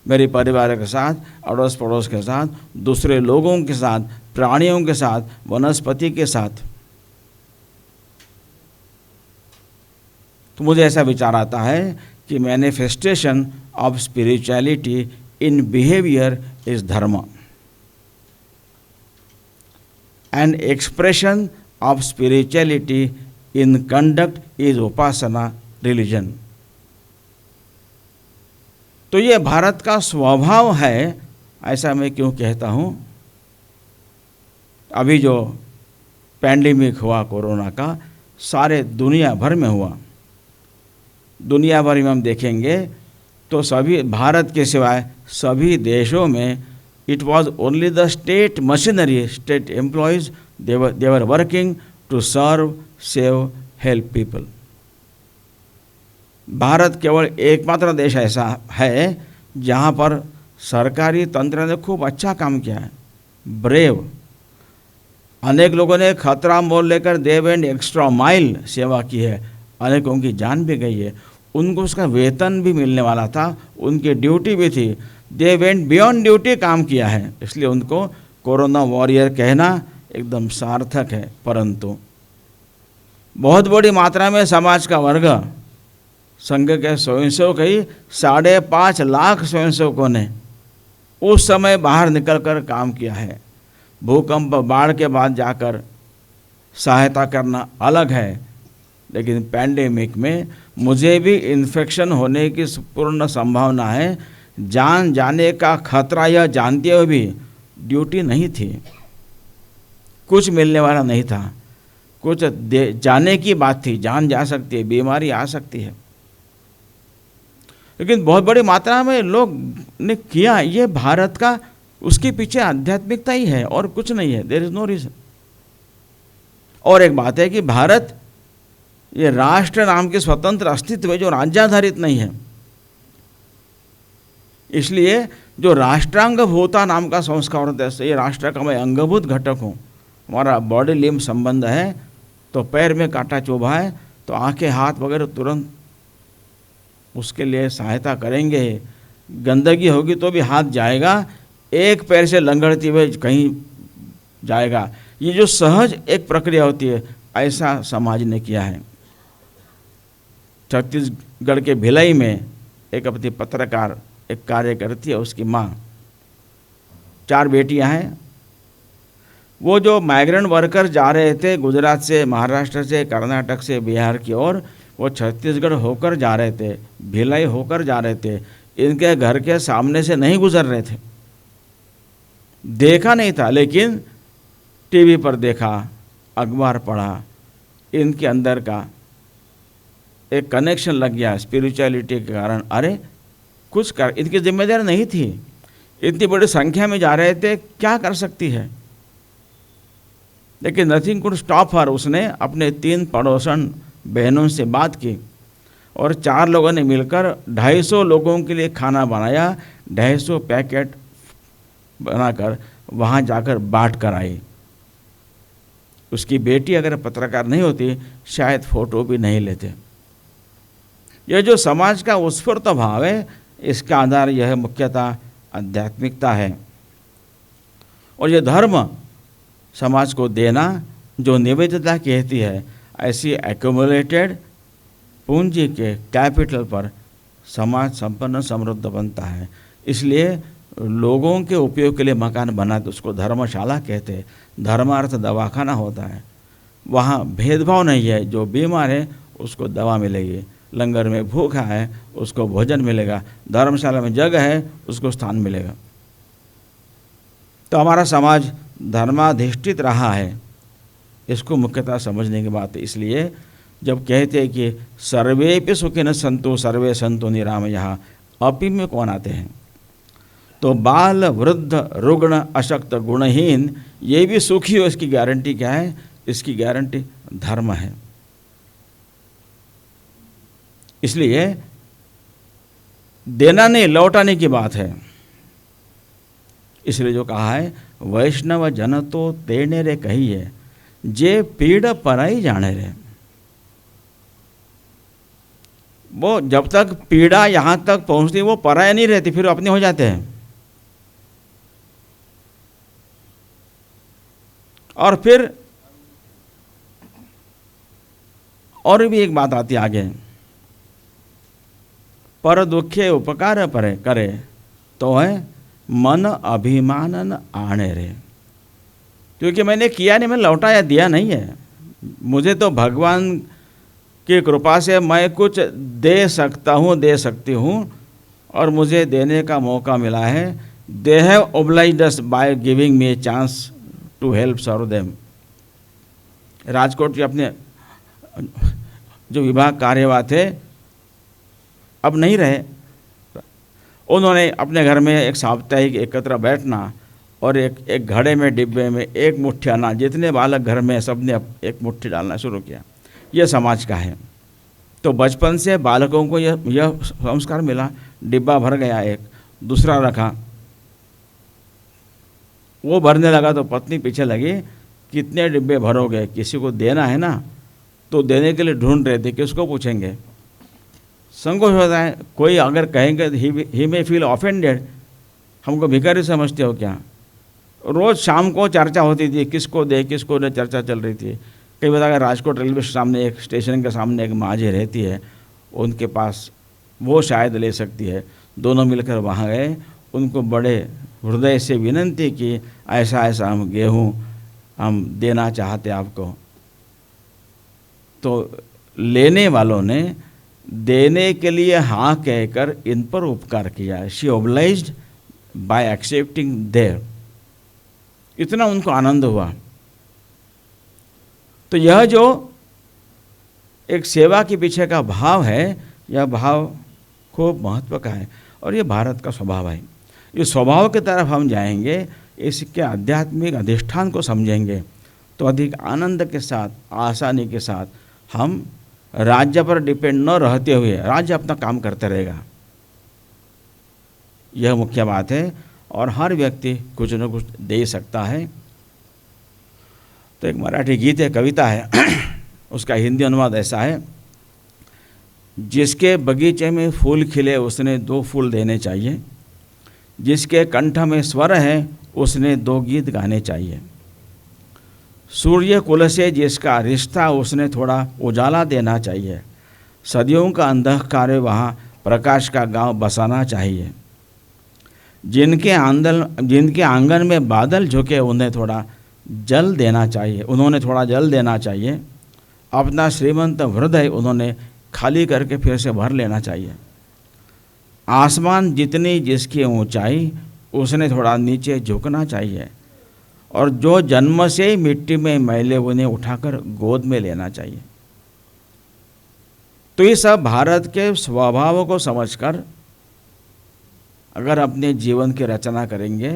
मेरे परिवार के साथ, अड़ोस पड़ोस के साथ, दूसरे लोगों के साथ, प्राणियों के साथ, वनस्पति के साथ। तो मुझे ऐसा विचार आता है कि manifestation of spirituality in behaviour is dharma and expression of spirituality in conduct is upasana religion. तो ये भारत का स्वभाव है। ऐसा मैं क्यों कहता हूँ? अभी जो पैंडेमिक हुआ कोरोना का, सारे दुनिया भर में हुआ। दुनिया भर में हम देखेंगे तो सभी, भारत के सिवाय सभी देशों में it was only the state machinery, state employees, they were working to serve, save, help people. Bharat केवल एकमात्र देश ऐसा है जहाँ पर सरकारी तंत्र ने खूब अच्छा काम किया है, ब्रेव। अनेक लोगों ने खतरा मोल लेकर दे वेंट एक्स्ट्रा माइल सेवा की है, अनेकों की जान भी गई है। उनको उसका वेतन भी मिलने वाला था, उनकी ड्यूटी भी थी, दे वेंट बियॉन्ड ड्यूटी काम किया है, इसलिए उनको कोरोना वॉरियर कहना एकदम सार्थक है। परंतु बहुत बड़ी मात्रा में समाज का वर्ग, संघ के स्वयंसेवक ही 5.5 लाख स्वयंसेवकों ने उस समय बाहर निकलकर काम किया है। भूकंप, बाढ़ के बाद जाकर सहायता करना अलग है, लेकिन पैंडेमिक में मुझे भी इन्फेक्शन होने की पूर्ण संभावना है, जान जाने का खतरा यह जानते हुए भी ड्यूटी नहीं थी, कुछ मिलने वाला नहीं था, कुछ जाने की बात थी, जान जा सकती है, बीमारी आ सकती है, लेकिन बहुत बड़ी मात्रा में लोग ने किया। ये भारत का, उसके पीछे आध्यात्मिकता ही है और कुछ नहीं है, देयर इज नो रीजन। और एक बात है कि भारत ये राष्ट्र नाम के स्वतंत्र अस्तित्व है जो राज्याधारित नहीं है, इसलिए जो राष्ट्रांग भूता नाम का संस्कार होता है, ये राष्ट्र का मैं अंगभूत घटक हूँ, हमारा बॉडी लिम्ब संबंध है, तो पैर में कांटा चुभा है तो आंखें हाथ वगैरह तुरंत उसके लिए सहायता करेंगे। गंदगी होगी तो भी हाथ जाएगा, एक पैर से लंगड़ते हुए कहीं जाएगा। ये जो सहज एक प्रक्रिया होती है, ऐसा समाज ने किया है। छत्तीसगढ़ के भिलाई में एक अपनी पत्रकार एक कार्य करती है, उसकी माँ, 4 बेटियां हैं। वो जो माइग्रेंट वर्कर जा रहे थे गुजरात से, महाराष्ट्र से, कर्नाटक से, बिहार की ओर, वो छत्तीसगढ़ होकर जा रहे थे, भिलाई होकर जा रहे थे, इनके घर के सामने से नहीं गुजर रहे थे, देखा नहीं था, लेकिन टीवी पर देखा, अखबार पढ़ा, इनके अंदर का एक कनेक्शन लग गया स्पिरिचुअलिटी के कारण। अरे कुछ कर, इनकी जिम्मेदारी नहीं थी, इतनी बड़ी संख्या में जा रहे थे, क्या कर सकती है, लेकिन नथिंग कुड स्टॉप हर। उसने अपने 3 पड़ोसन बहनों से बात की और 4 लोगों ने मिलकर 250 लोगों के लिए खाना बनाया, 250 पैकेट बनाकर वहाँ जाकर बांट कर आई। उसकी बेटी अगर पत्रकार नहीं होती शायद फोटो भी नहीं लेते। यह जो समाज का उत्स्फूर्त भाव है, इसका आधार यह मुख्यतः आध्यात्मिकता है। और यह धर्म समाज को देना जो निवेदिता कहती है, ऐसी एक्यूमुलेटेड पूंजी के कैपिटल पर समाज संपन्न समृद्ध बनता है। इसलिए लोगों के उपयोग के लिए मकान बनाते उसको धर्मशाला कहते हैं। धर्मार्थ दवाखाना होता है, वहाँ भेदभाव नहीं है, जो बीमार है उसको दवा मिलेगी, लंगर में भूखा है उसको भोजन मिलेगा, धर्मशाला में जगह है उसको स्थान मिलेगा। तो हमारा समाज धर्माधिष्ठित रहा है, इसको मुख्यतः समझने की बात है। इसलिए जब कहते हैं कि सर्वेपि सुखिनः सन्तु सर्वे सन्तु निरामयाः, अपि में कौन आते हैं? तो बाल, वृद्ध, रुग्ण, अशक्त, गुणहीन ये भी सुखी हो, इसकी गारंटी क्या है? इसकी गारंटी धर्म है। देना नहीं, लौटाने की बात है। इसलिए जो कहा है, वैष्णव जन तो तेने रे कही है, जे पीड़ पराई जाने रे। वो जब तक पीड़ा यहां तक पहुंचती वो पराया नहीं रहती, फिर अपने हो जाते हैं। और फिर और भी एक बात आती है आगे, पर दुखे उपकार परे करे तो है मन अभिमानन आने रे। क्योंकि मैंने किया नहीं, मैंने लौटाया दिया नहीं है। मुझे तो भगवान की कृपा से मैं कुछ दे सकता हूँ, दे सकती हूँ, और मुझे देने का मौका मिला है। They have obliged us by giving me a chance to help serve them. Rajkot के अपने जो विभाग कार्यवाह थे अब नहीं रहे, उन्होंने अपने घर में एक साप्ताहिक एकत्र बैठना और एक घड़े में डिब्बे में एक मुट्ठी अनाज, जितने बालक घर में सब ने एक मुट्ठी डालना शुरू किया। यह समाज का है। तो बचपन से बालकों को यह संस्कार मिला। डिब्बा भर गया, एक दूसरा रखा, वो भरने लगा तो पत्नी पीछे लगी, कितने डिब्बे भरोगे, किसी को देना है ना। तो देने के लिए ढूंढ रहे थे, किसको पूछेंगे, संकोच होता है। कोई अगर कहेंगे ही मे फील ऑफेंडेड, हमको भिखारी समझते हो क्या। रोज़ शाम को चर्चा होती थी, किसको दे किसको दे, चर्चा चल रही थी। कई बार अगर राजकोट रेलवे सामने एक स्टेशन के सामने एक माँ जी रहती है, उनके पास वो शायद ले सकती है। दोनों मिलकर वहाँ गए, उनको बड़े हृदय से विनंती की, ऐसा ऐसा हम गेहूँ हम देना चाहते आपको। तो लेने वालों ने देने के लिए हाँ कहकर इन पर उपकार किया। She obliged by accepting there. इतना उनको आनंद हुआ। तो यह जो एक सेवा के पीछे का भाव है, यह भाव खूब महत्व का है और ये भारत का स्वभाव है। इस स्वभाव की तरफ हम जाएंगे, इसके आध्यात्मिक अधिष्ठान को समझेंगे तो अधिक आनंद के साथ, आसानी के साथ हम राज्य पर डिपेंड न रहते हुए राज्य अपना काम करते रहेगा। यह मुख्य बात है। और हर व्यक्ति कुछ न कुछ दे सकता है। तो एक मराठी गीत है, कविता है, उसका हिंदी अनुवाद ऐसा है, जिसके बगीचे में फूल खिले उसने 2 फूल देने चाहिए, जिसके कंठ में स्वर है उसने 2 गीत गाने चाहिए, सूर्य कुल से जिसका रिश्ता उसने थोड़ा उजाला देना चाहिए, सदियों का अंधकार वहाँ प्रकाश का गांव बसाना चाहिए, जिनके आंगन में बादल झुके उन्हें थोड़ा जल देना चाहिए, उन्होंने थोड़ा जल देना चाहिए, अपना श्रीमंत हृदय उन्होंने खाली करके फिर से भर लेना चाहिए, आसमान जितनी जिसकी ऊंचाई उसने थोड़ा नीचे झुकना चाहिए, और जो जन्म से ही मिट्टी में मैले उन्हें उठाकर गोद में लेना चाहिए। तो ये सब भारत के स्वभाव को समझकर अगर अपने जीवन की रचना करेंगे,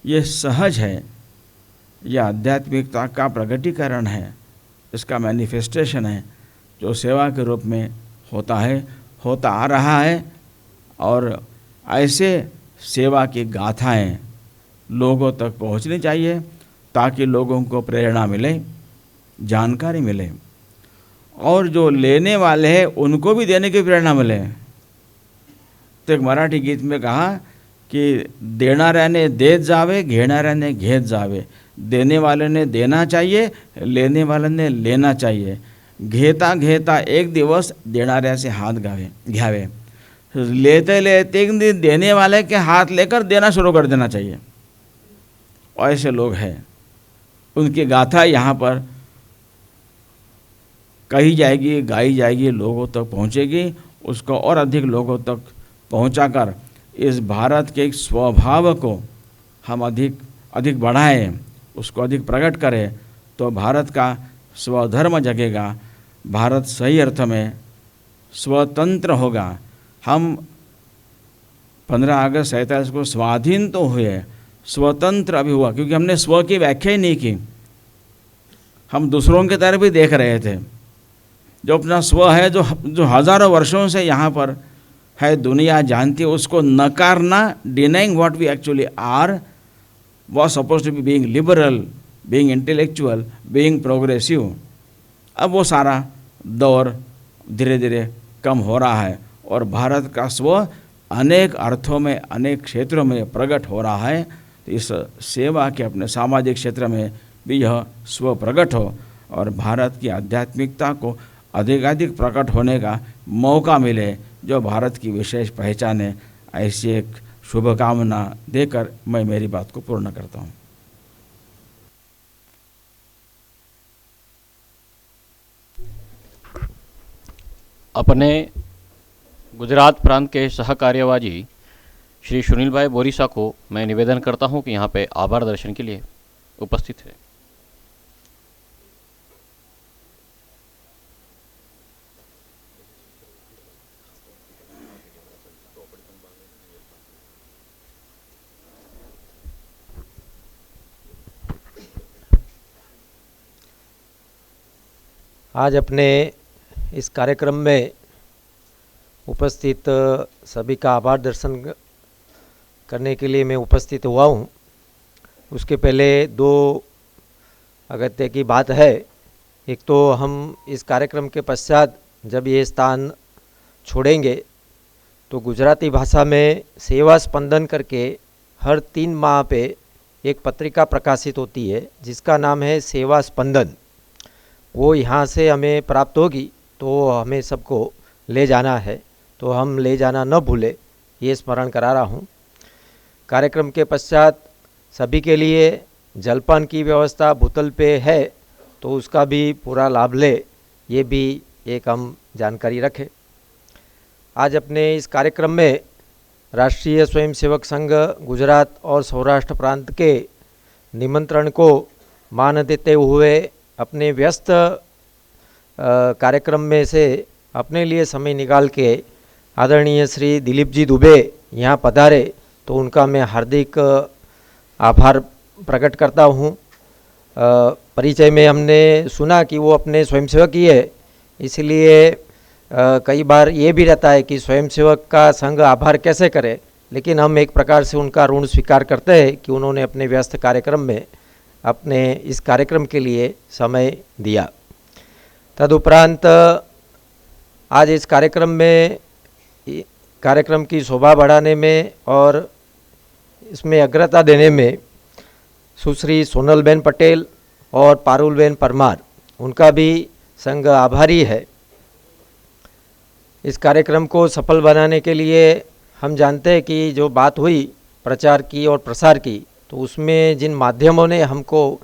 ये सहज है, यह आध्यात्मिकता का प्रगटीकरण है, इसका मैनिफेस्टेशन है, जो सेवा के रूप में होता है, होता आ रहा है। और ऐसे सेवा की गाथाएं लोगों तक पहुंचनी चाहिए ताकि लोगों को प्रेरणा मिले, जानकारी मिले, और जो लेने वाले हैं उनको भी देने की प्रेरणा मिले। तो एक मराठी गीत में कहा कि देणाऱ्याने देत जावे, घेणाऱ्याने घेत जावे। देने वाले ने देना चाहिए, लेने वाले ने लेना चाहिए। घेता घेता एक दिवस देणाऱ्याचे हाथ घ्यावे, लेते लेते एक दिन देने वाले के हाथ लेकर देना शुरू कर देना चाहिए। ऐसे लोग हैं, उनकी गाथा यहाँ पर कही जाएगी, गाई जाएगी, लोगों तक पहुँचेगी। उसको और अधिक लोगों तक पहुँचाकर इस भारत के एक स्वभाव को हम अधिक बढ़ाएं, उसको अधिक प्रकट करें, तो भारत का स्वधर्म जगेगा, भारत सही अर्थ में स्वतंत्र होगा। हम 15 अगस्त 47 को स्वाधीन तो हुए, स्वतंत्र अभी हुआ क्योंकि हमने स्व की व्याख्या ही नहीं की। हम दूसरों की तरफ भी देख रहे थे। जो अपना स्व है, जो हज़ारों वर्षों से यहाँ पर है, दुनिया जानती है, उसको नकारना, denying what we actually are, was supposed to be being liberal, being intellectual, being progressive. अब वो सारा दौर धीरे धीरे कम हो रहा है और भारत का स्व अनेक अर्थों में, अनेक क्षेत्रों में प्रकट हो रहा है। तो इस सेवा के अपने सामाजिक क्षेत्र में भी यह स्व प्रकट हो और भारत की आध्यात्मिकता को अधिकाधिक प्रकट होने का मौका मिले, जो भारत की विशेष पहचान है। ऐसी एक शुभकामना देकर मैं मेरी बात को पूर्ण करता हूँ। अपने गुजरात प्रांत के सहकार्यवाजी श्री सुनील भाई बोरीसा को मैं निवेदन करता हूं कि यहाँ पे आभार दर्शन के लिए उपस्थित है। आज अपने इस कार्यक्रम में उपस्थित सभी का आभार दर्शन करने के लिए मैं उपस्थित हुआ हूँ। उसके पहले दो अगत्य की बात है। एक तो हम इस कार्यक्रम के पश्चात जब ये स्थान छोड़ेंगे तो गुजराती भाषा में सेवा स्पंदन करके हर 3 माह पे एक पत्रिका प्रकाशित होती है जिसका नाम है सेवा स्पंदन। वो यहाँ से हमें प्राप्त होगी तो हमें सबको ले जाना है, तो हम ले जाना न भूले, ये स्मरण करा रहा हूँ। कार्यक्रम के पश्चात सभी के लिए जलपान की व्यवस्था भूतल पे है, तो उसका भी पूरा लाभ ले, ये भी एक हम जानकारी रखें। आज अपने इस कार्यक्रम में राष्ट्रीय स्वयंसेवक संघ गुजरात और सौराष्ट्र प्रांत के निमंत्रण को मान देते हुए अपने व्यस्त कार्यक्रम में से अपने लिए समय निकाल के आदरणीय श्री दिलीप जी दुबे यहाँ पधारे, तो उनका मैं हार्दिक आभार प्रकट करता हूँ। परिचय में हमने सुना कि वो अपने स्वयंसेवक ही है, इसलिए कई बार ये भी रहता है कि स्वयंसेवक का संघ आभार कैसे करे, लेकिन हम एक प्रकार से उनका ऋण स्वीकार करते हैं कि उन्होंने अपने व्यस्त कार्यक्रम में अपने इस कार्यक्रम के लिए समय दिया। तदुपरांत आज इस कार्यक्रम की शोभा बढ़ाने में और इसमें अग्रता देने में सुश्री सोनलबेन पटेल और पारुलबेन परमार, उनका भी संघ आभारी है। इस कार्यक्रम को सफल बनाने के लिए हम जानते हैं कि जो बात हुई प्रचार की और प्रसार की, तो उसमें जिन माध्यमों ने हमको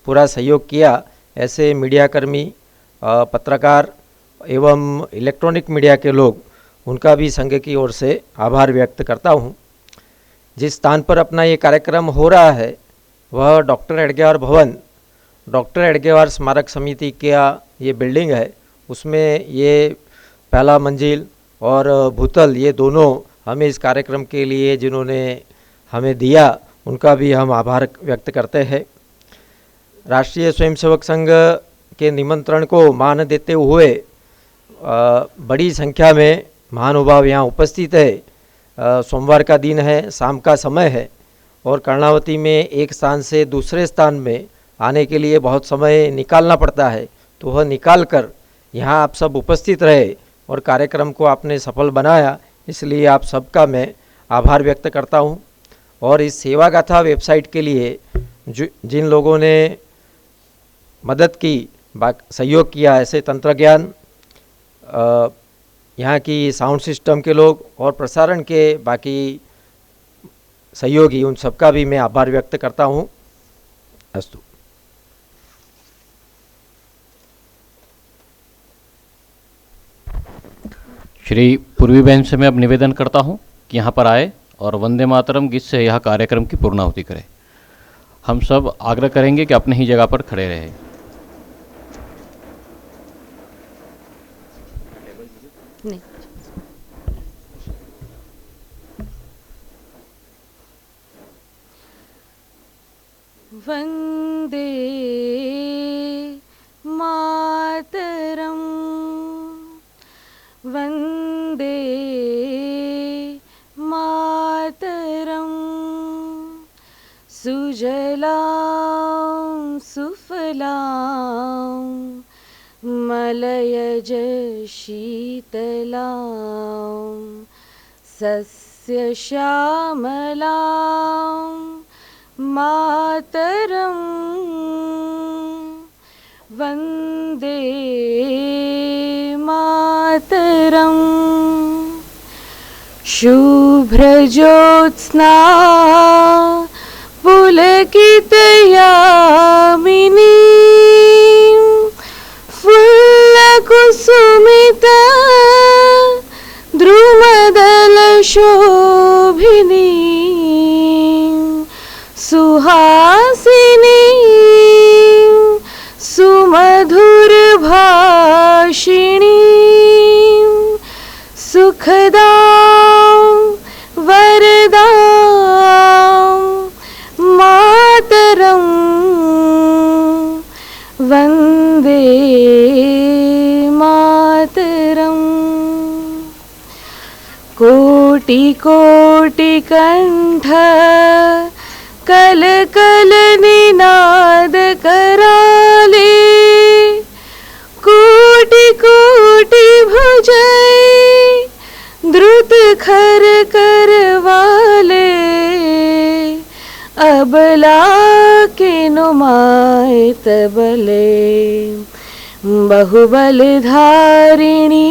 पूरा सहयोग किया, ऐसे मीडियाकर्मी, पत्रकार एवं इलेक्ट्रॉनिक मीडिया के लोग, उनका भी संघ की ओर से आभार व्यक्त करता हूँ। जिस स्थान पर अपना ये कार्यक्रम हो रहा है वह डॉक्टर एडगेवार भवन, डॉक्टर एडगेवार स्मारक समिति का ये बिल्डिंग है। उसमें ये पहला मंजिल और भूतल, ये दोनों हमें इस कार्यक्रम के लिए जिन्होंने हमें दिया, उनका भी हम आभार व्यक्त करते हैं। राष्ट्रीय स्वयंसेवक संघ के निमंत्रण को मान देते हुए बड़ी संख्या में महानुभाव यहाँ उपस्थित है। सोमवार का दिन है, शाम का समय है और कर्णावती में एक स्थान से दूसरे स्थान में आने के लिए बहुत समय निकालना पड़ता है, तो वह निकाल कर यहाँ आप सब उपस्थित रहे और कार्यक्रम को आपने सफल बनाया, इसलिए आप सबका मैं आभार व्यक्त करता हूँ। और इस सेवा गाथा वेबसाइट के लिए जिन लोगों ने मदद की, सहयोग किया, ऐसे तंत्रज्ञान, यहाँ की साउंड सिस्टम के लोग और प्रसारण के बाकी सहयोगी, उन सबका भी मैं आभार व्यक्त करता हूँ। अस्तु। श्री पूर्वी बहन से मैं अब निवेदन करता हूँ कि यहाँ पर आए और वंदे मातरम गीत से यह कार्यक्रम की पूर्णाहुति करें। हम सब आग्रह करेंगे कि अपनी ही जगह पर खड़े रहें। वंदे मातरम, वंदे सुजलां सुफलां मलयज शीतलां सस्यश्यामलां मातरं वन्दे मातरम्। शुभ्रज्योत्स्ना पुलकितयामिनी फुल्लकुसुमिता द्रुमदलशोभिनी सुहासिनी सुमधुरभाषिणी सुखदां वरदां मातरं वन्दे मातरम्। कोटिकोटिकण्ठ कलकलनिनाद कराले कोटि कोटि भुजै द्रुत खर करवाले अबला के नुमाए तबले बहुबल धारिणी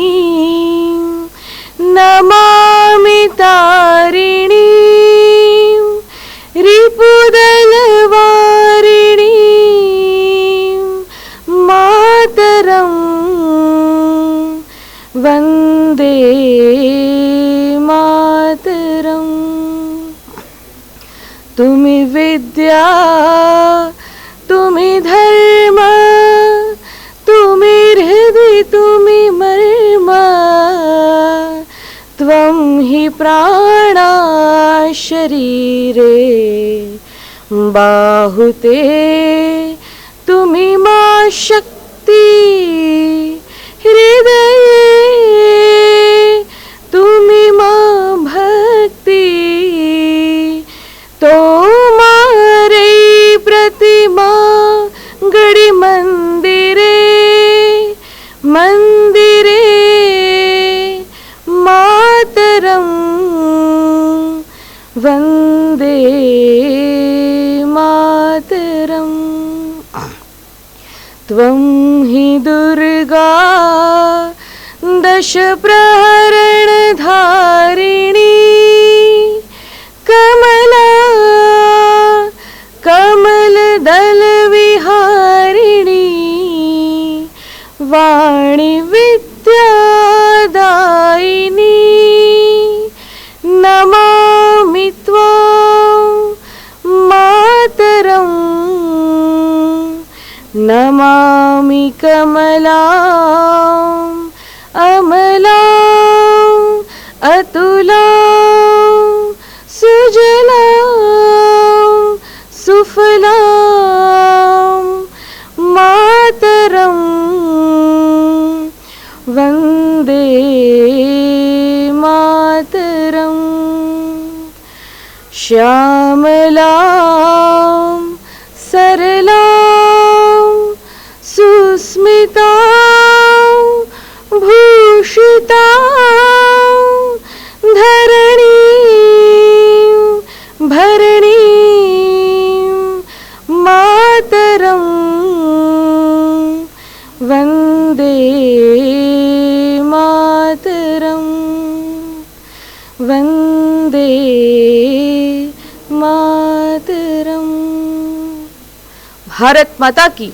नमामि तारिणी रिपुदल वारिणी मातरं वन्दे मातरम्। तुमि विद्या तुमि धर्म तुमि हृदि तुमि मर्म त्वं हि प्राणा शरीरे बाहुते तुमि मा शक्ति हृदये तुमि मा भक्ति तो मारे प्रतिमा गढ़ी मंदिरे मंदिरे मातरं वन्दे मातरम्। त्वं हि दुर्गा दश प्रहरण धारिणी कमला कमल दल विहारिणी वाणी विद्यादायिनी नमामि त्वां मातरं नमामि कमलां अमलां अतुलां सुजलां सुफलां मातरं वन्दे मातरम्। श्यामलां सरलां सुस्मितां भूषितां धरणीं भरणीं मातरं वन्दे मातरं वन्दे मातरम्। भारत माता की